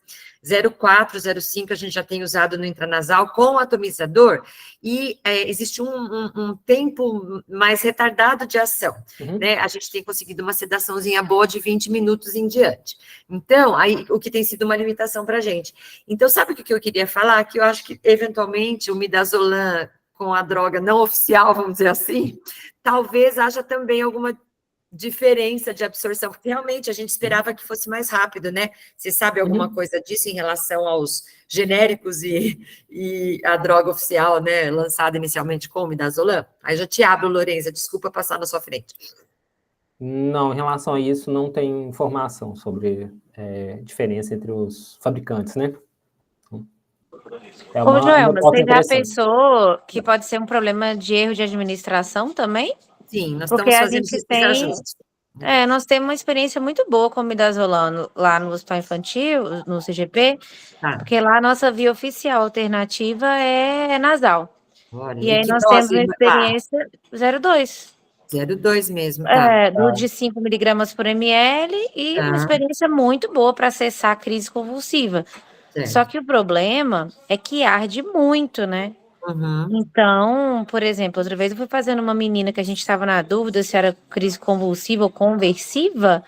0,4, 0,5 a gente já tem usado no intranasal com atomizador, e existe um tempo mais retardado de ação, né? A gente tem conseguido uma sedaçãozinha boa de 20 minutos em diante. Então, aí, o que tem sido uma limitação para a gente. Então, sabe o que eu queria falar? Que eu acho que, eventualmente, o midazolam com a droga não oficial, vamos dizer assim, talvez haja também alguma diferença de absorção, porque realmente a gente esperava que fosse mais rápido, né? Você sabe alguma coisa disso em relação aos genéricos e a droga oficial, né, lançada inicialmente com o midazolam? Aí já te abro, Lorenza, desculpa passar na sua frente. Não, em relação a isso, não tem informação sobre diferença entre os fabricantes, né? Ô, Joelma, você já pensou que pode ser um problema de erro de administração também? Sim, nós porque estamos a fazendo gente esses ajustes. nós temos uma experiência muito boa com o midazolam lá no Hospital Infantil, no CGP, porque lá a nossa via oficial alternativa é nasal. Olha, e aí nós temos uma experiência 0,2. 0,2 mesmo, tá. De 5 miligramas por ml e uma experiência muito boa para acessar a crise convulsiva. Só que o problema é que arde muito, né? Então, por exemplo, outra vez eu fui fazendo uma menina que a gente estava na dúvida se era crise convulsiva ou conversiva,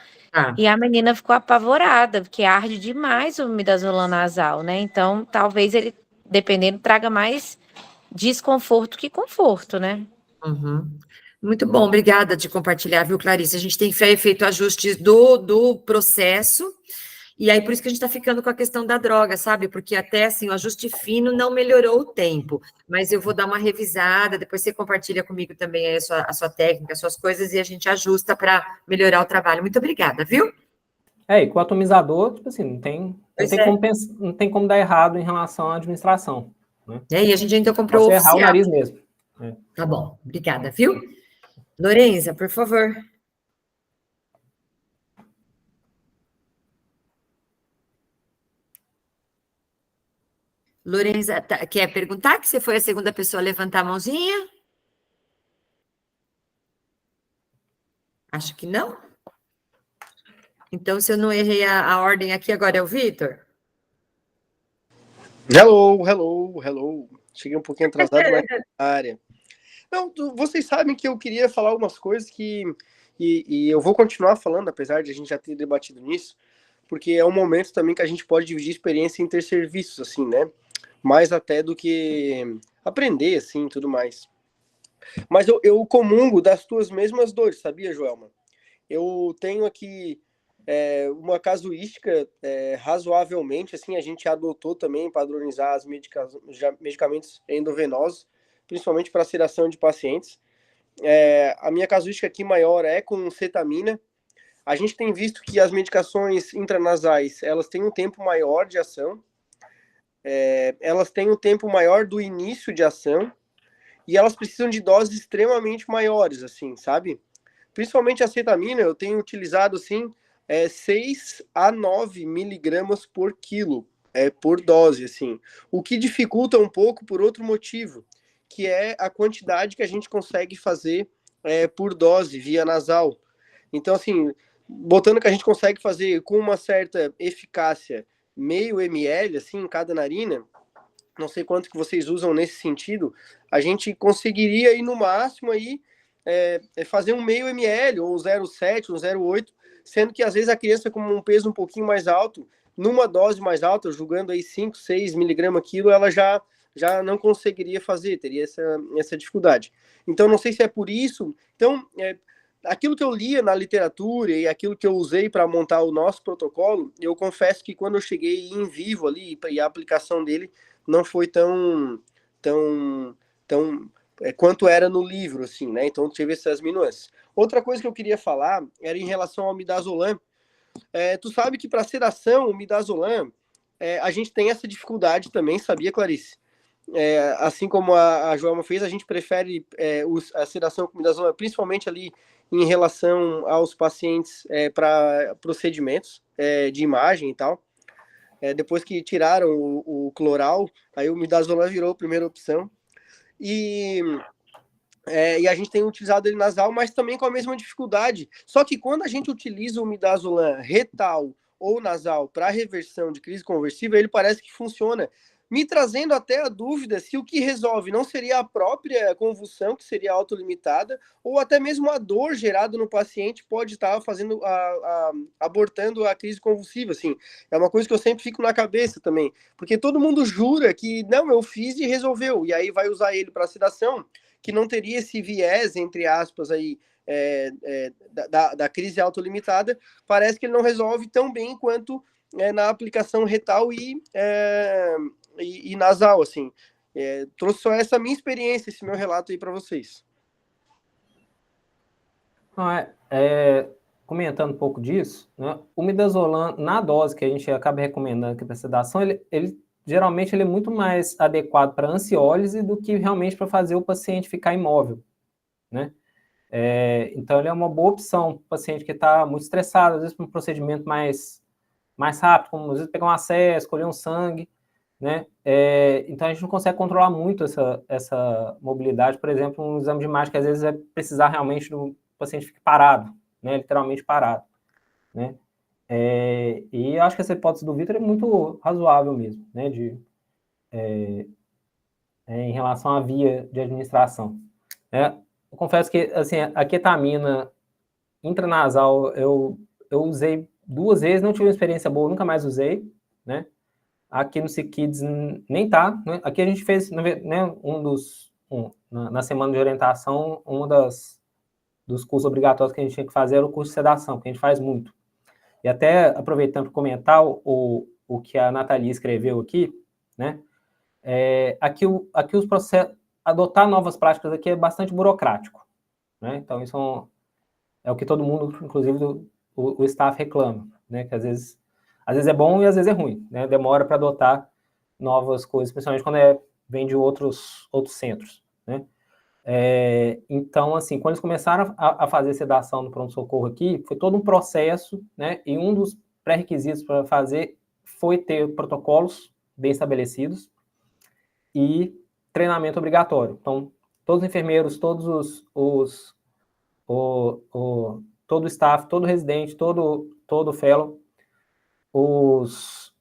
e a menina ficou apavorada, porque arde demais o midazolam nasal, né? Então, talvez ele, dependendo, traga mais desconforto que conforto, né? Muito bom, obrigada de compartilhar, viu, Clarice? A gente tem feito ajustes do processo, e aí por isso que a gente está ficando com a questão da droga, sabe? Porque até assim, o ajuste fino não melhorou o tempo, mas eu vou dar uma revisada, depois você compartilha comigo também aí a sua técnica, as suas coisas, e a gente ajusta para melhorar o trabalho. Muito obrigada, viu? E com o atomizador, tipo assim, não tem como dar errado em relação à administração. Né? E a gente ainda comprou o oficial. Errar o nariz mesmo. Tá bom, obrigada, viu? Lorenza, por favor. Lorenza, quer perguntar que você foi a segunda pessoa a levantar a mãozinha? Acho que não. Então, se eu não errei a ordem aqui, agora é o Vitor? Hello. Cheguei um pouquinho atrasado, mas na área. Não, vocês sabem que eu queria falar algumas coisas e eu vou continuar falando, apesar de a gente já ter debatido nisso, porque é um momento também que a gente pode dividir experiência em ter serviços, assim, né? Mais até do que aprender, assim, tudo mais. Mas eu comungo das tuas mesmas dores, sabia, Joelma? Eu tenho aqui uma casuística razoavelmente, assim, a gente adotou também padronizar os medicamentos endovenosos, principalmente para sedação de pacientes. A minha casuística aqui maior é com cetamina. A gente tem visto que as medicações intranasais, elas têm um tempo maior de ação, elas têm um tempo maior do início de ação, e elas precisam de doses extremamente maiores, assim, sabe? Principalmente a cetamina, eu tenho utilizado, assim, 6 a 9 miligramas por quilo, por dose, assim. O que dificulta um pouco por outro motivo, que é a quantidade que a gente consegue fazer por dose, via nasal. Então, assim, botando que a gente consegue fazer com uma certa eficácia, meio ml, assim, em cada narina, não sei quanto que vocês usam nesse sentido, a gente conseguiria aí no máximo aí, fazer um meio ml, ou 0,7, ou 0,8, sendo que às vezes a criança com um peso um pouquinho mais alto, numa dose mais alta, julgando aí 5, 6 miligramas quilo, ela já não conseguiria fazer, teria essa dificuldade. Então, não sei se é por isso. Então, aquilo que eu lia na literatura e aquilo que eu usei para montar o nosso protocolo, eu confesso que quando eu cheguei em vivo ali, e a aplicação dele não foi tão quanto era no livro, assim, né? Então, tive essas nuances. Outra coisa que eu queria falar era em relação ao midazolam. Tu sabe que para sedação, o midazolam, a gente tem essa dificuldade também, sabia, Clarice? Assim como a Joelma fez, a gente prefere a sedação com midazolam, principalmente ali em relação aos pacientes para procedimentos de imagem e tal. Depois que tiraram o Cloral, aí o midazolam virou a primeira opção. E a gente tem utilizado ele nasal, mas também com a mesma dificuldade. Só que quando a gente utiliza o midazolam retal ou nasal para reversão de crise conversiva, ele parece que funciona, me trazendo até a dúvida se o que resolve não seria a própria convulsão, que seria autolimitada, ou até mesmo a dor gerada no paciente pode estar fazendo abortando a crise convulsiva, assim. É uma coisa que eu sempre fico na cabeça também, porque todo mundo jura que, não, eu fiz e resolveu, e aí vai usar ele para sedação, que não teria esse viés, entre aspas, aí, da crise autolimitada. Parece que ele não resolve tão bem quanto na aplicação retal e nasal, assim. Trouxe só essa minha experiência, esse meu relato aí para vocês. Comentando um pouco disso, né, o midazolam, na dose que a gente acaba recomendando aqui para sedação, ele geralmente ele é muito mais adequado para ansiólise do que realmente para fazer o paciente ficar imóvel, né? Então, ele é uma boa opção para o paciente que está muito estressado, às vezes para um procedimento mais rápido, como às vezes pegar um acesso, escolher um sangue, né? Então, a gente não consegue controlar muito essa mobilidade. Por exemplo, um exame de imagem que às vezes vai precisar realmente do paciente fique parado, né? Literalmente parado, né? E eu acho que essa hipótese do Vitor é muito razoável mesmo, né? Em relação à via de administração. Eu confesso que assim, a ketamina intranasal eu usei 2 vezes, não tive uma experiência boa, nunca mais usei, né? Aqui no SickKids nem tá, né? Aqui a gente fez, né, na semana de orientação, dos cursos obrigatórios que a gente tinha que fazer era o curso de sedação, que a gente faz muito. E até aproveitando para comentar o que a Nathalie escreveu aqui, né? Aqui os processos, adotar novas práticas aqui é bastante burocrático, né? Então, isso é o que todo mundo, inclusive o staff, reclama, né? Que às vezes é bom e às vezes é ruim, né? Demora para adotar novas coisas, principalmente quando vem de outros centros, né? Então, assim, quando eles começaram a fazer sedação no pronto-socorro aqui, foi todo um processo, né? E um dos pré-requisitos para fazer foi ter protocolos bem estabelecidos e treinamento obrigatório. Então, todos os enfermeiros, todos todo o staff, todo residente, todo fellow, os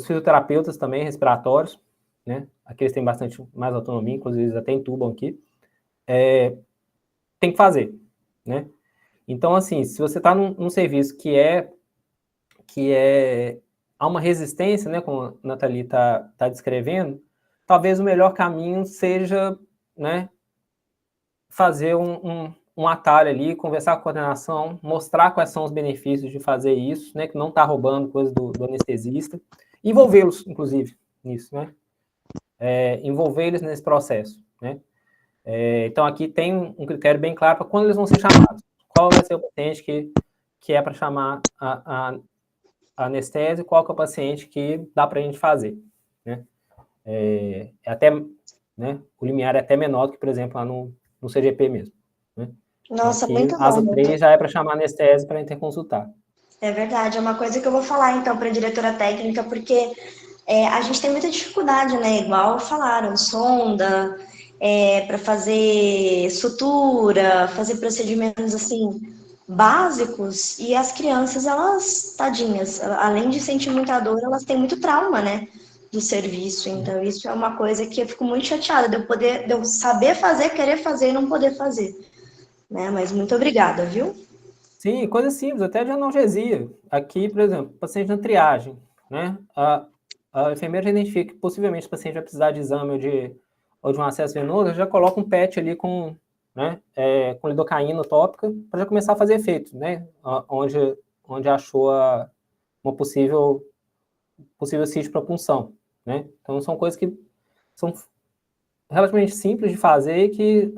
fisioterapeutas também, respiratórios, né? Aqui eles têm bastante mais autonomia, inclusive eles até entubam aqui. Tem que fazer, né? Então, assim, se você está num serviço que há uma resistência, né, como a Nathalie está descrevendo, talvez o melhor caminho seja, né, fazer um atalho ali, conversar com a coordenação, mostrar quais são os benefícios de fazer isso, né, que não está roubando coisa do anestesista, envolvê-los, inclusive, nisso, né, envolver eles nesse processo, né. Então, aqui tem um critério bem claro para quando eles vão ser chamados, qual vai ser o paciente que é para chamar a anestesia, qual que é o paciente que dá para a gente fazer, né. Até, né, o limiar é até menor do que, por exemplo, lá no CGP mesmo, né? Nossa, aqui, muito bom. asa 3 já é para chamar anestesia para interconsultar. É verdade, é uma coisa que eu vou falar, então, para a diretora técnica, porque a gente tem muita dificuldade, né? Igual falaram, sonda, para fazer sutura, fazer procedimentos, assim, básicos, e as crianças, elas, tadinhas, além de sentir muita dor, elas têm muito trauma, né? Do serviço, então isso é uma coisa que eu fico muito chateada, de eu saber fazer, querer fazer e não poder fazer, né? Mas muito obrigada, viu? Sim, coisa simples, até de analgesia. Aqui, por exemplo, paciente na triagem, né? A enfermeira já identifica que possivelmente o paciente vai precisar de exame ou de um acesso venoso, já coloca um PET ali com lidocaína tópica para já começar a fazer efeito, né? Onde achou uma possível sítio de propunção, né? Então, são coisas que são relativamente simples de fazer e que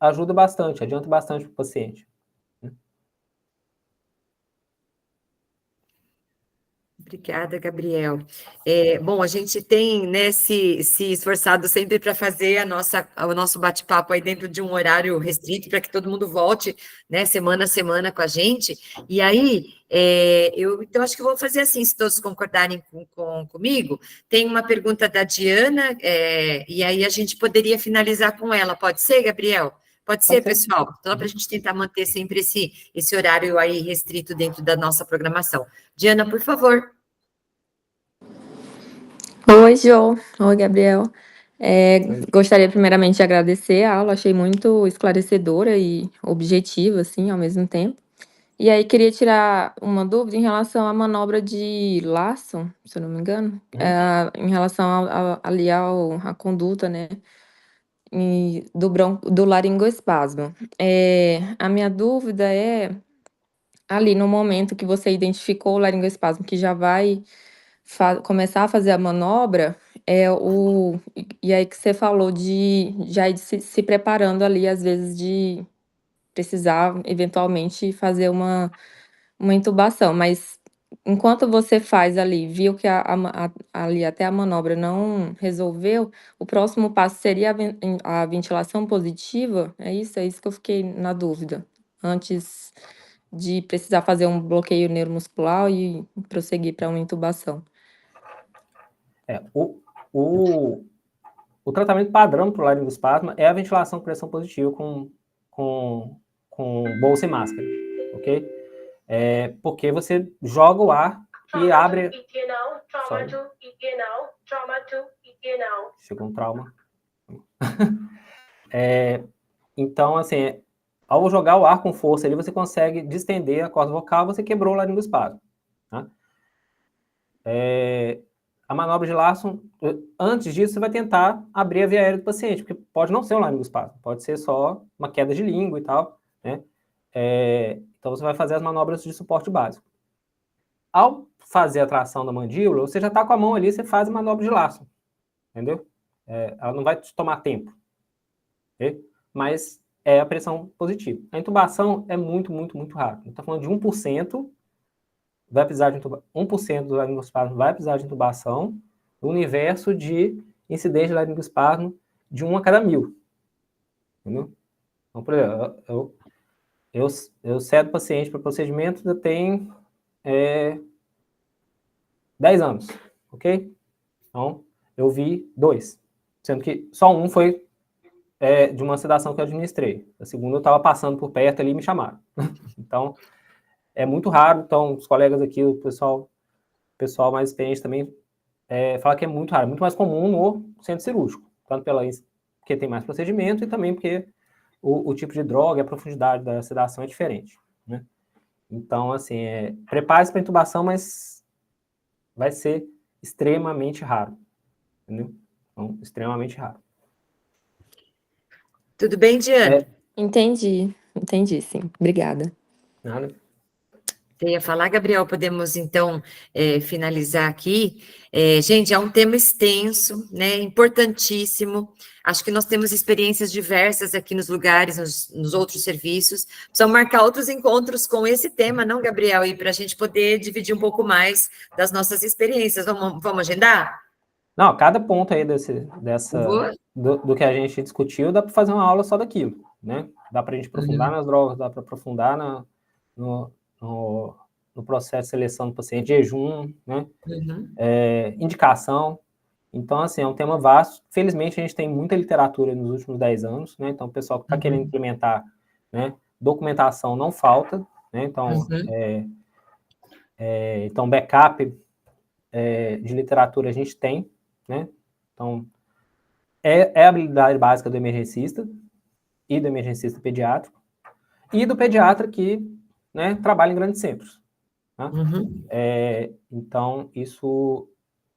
ajuda bastante, adianta bastante para o paciente. Obrigada, Gabriel. Bom, a gente tem, né, se esforçado sempre para fazer o nosso bate-papo aí dentro de um horário restrito, para que todo mundo volte, né, semana a semana com a gente. E aí, então, acho que eu vou fazer assim, se todos concordarem comigo. Tem uma pergunta da Diana, e aí a gente poderia finalizar com ela. Pode ser, Gabriel? Pode ser, pessoal? Só para a gente tentar manter sempre esse horário aí restrito dentro da nossa programação. Diana, por favor. Oi, Jo. Oi, Gabriel. Gostaria primeiramente de agradecer a aula, achei muito esclarecedora e objetiva, assim, ao mesmo tempo. E aí, queria tirar uma dúvida em relação à manobra de Larson, se eu não me engano, em relação ali à conduta, né, do laringoespasmo. A minha dúvida é, ali no momento que você identificou o laringoespasmo, que já vai começar a fazer a manobra, e aí que você falou de já ir se preparando ali, às vezes, de precisar, eventualmente, fazer uma intubação, mas enquanto você faz ali, viu que ali até a manobra não resolveu, o próximo passo seria a ventilação positiva? É isso que eu fiquei na dúvida, antes de precisar fazer um bloqueio neuromuscular e prosseguir para uma intubação. O tratamento padrão para o laringoespasmo é a ventilação com pressão positiva com bolsa e máscara, ok? Porque você joga o ar e abre... Chegou um trauma. Então, assim, ao jogar o ar com força ali, você consegue distender a corda vocal, você quebrou o laringoespasmo. Tá? A manobra de Larson, antes disso, você vai tentar abrir a via aérea do paciente, porque pode não ser um laringoespasmo, pode ser só uma queda de língua e tal, né? Então, você vai fazer as manobras de suporte básico. Ao fazer a tração da mandíbula, você já está com a mão ali, você faz a manobra de Larson, entendeu? Ela não vai te tomar tempo, okay? Mas é a pressão positiva. A intubação é muito, muito, muito raro. A gente está falando de 1%, vai precisar de 1% do laringoespasmo vai precisar de intubação, no universo de incidência de laringoespasmo de 1 a cada 1000. Entendeu? Então, por exemplo, eu cedo paciente para procedimento já tem 10 anos, ok? Então, eu vi 2, sendo que só um foi de uma sedação que eu administrei. A segunda eu estava passando por perto ali e me chamaram. Então, é muito raro. Então, os colegas aqui, o pessoal mais experiente também fala que é muito raro, muito mais comum no centro cirúrgico, tanto porque tem mais procedimento e também porque o tipo de droga e a profundidade da sedação é diferente, né? Então, assim, prepare-se para intubação, mas vai ser extremamente raro, entendeu? Então, extremamente raro. Tudo bem, Diana? Entendi, sim. Obrigada. Nada. Você ia falar, Gabriel? Podemos, então, finalizar aqui. Gente, é um tema extenso, né, importantíssimo. Acho que nós temos experiências diversas aqui nos lugares, nos outros serviços. Precisamos marcar outros encontros com esse tema, não, Gabriel? E para a gente poder dividir um pouco mais das nossas experiências. Vamos agendar? Não, cada ponto aí do que a gente discutiu, dá para fazer uma aula só daquilo, né? Dá para a gente aprofundar nas drogas, dá para aprofundar no processo de seleção do paciente, jejum, né? Indicação. Então, assim, é um tema vasto. Felizmente, a gente tem muita literatura nos últimos 10 anos, né? Então, o pessoal que está querendo implementar, né? Documentação não falta, né? Então, então backup de literatura a gente tem, né? Então, é a habilidade básica do emergencista e do emergencista pediátrico e do pediatra que, né, trabalha em grandes centros. Tá? Então, isso,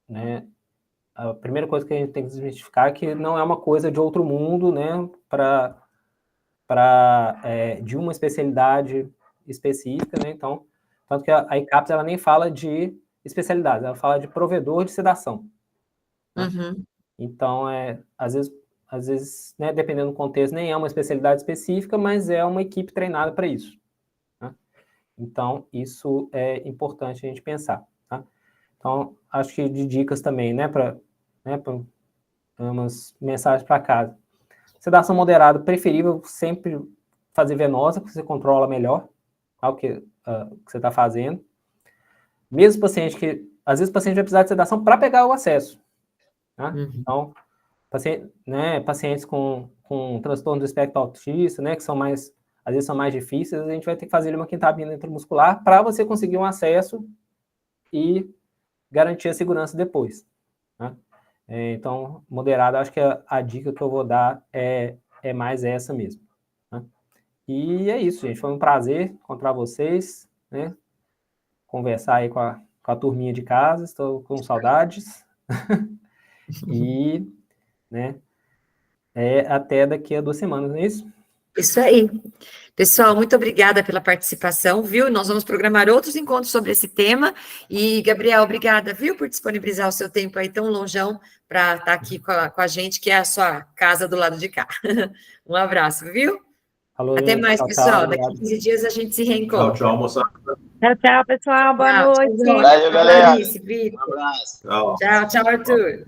né, a primeira coisa que a gente tem que desmistificar é que não é uma coisa de outro mundo, né, de uma especialidade específica, né? Então, tanto que a ICAPS, ela nem fala de especialidades, ela fala de provedor de sedação. Né? Então, às vezes, né, dependendo do contexto, nem é uma especialidade específica, mas é uma equipe treinada para isso. Né? Então, isso é importante a gente pensar. Tá? Então, acho que de dicas também, né, para umas mensagens para casa. Sedação moderada, preferível sempre fazer venosa, porque você controla melhor o que você está fazendo. Mesmo paciente que... Às vezes o paciente vai precisar de sedação para pegar o acesso. Né? Então, pacientes com transtorno do espectro autista, né, que são mais... Às vezes são mais difíceis, a gente vai ter que fazer uma quintabina intramuscular para você conseguir um acesso e garantir a segurança depois. Né? Então, moderado, acho que a dica que eu vou dar é mais essa mesmo. Né? E é isso, gente. Foi um prazer encontrar vocês, né? Conversar aí com a turminha de casa. Estou com saudades. E, né? Até daqui a 2 semanas, não é isso? Isso aí. Pessoal, muito obrigada pela participação, viu? Nós vamos programar outros encontros sobre esse tema. E, Gabriel, obrigada, viu, por disponibilizar o seu tempo aí tão longeão para estar aqui com a gente, que é a sua casa do lado de cá. Um abraço, viu? Falou, até mais, tchau, pessoal. tchau, Daqui a 15 dias a gente se reencontra. Tchau, moçada. Tchau, pessoal. Boa noite. Valeu, galera. Clarice, Vitor. Um abraço. Tchau. Tchau, Arthur.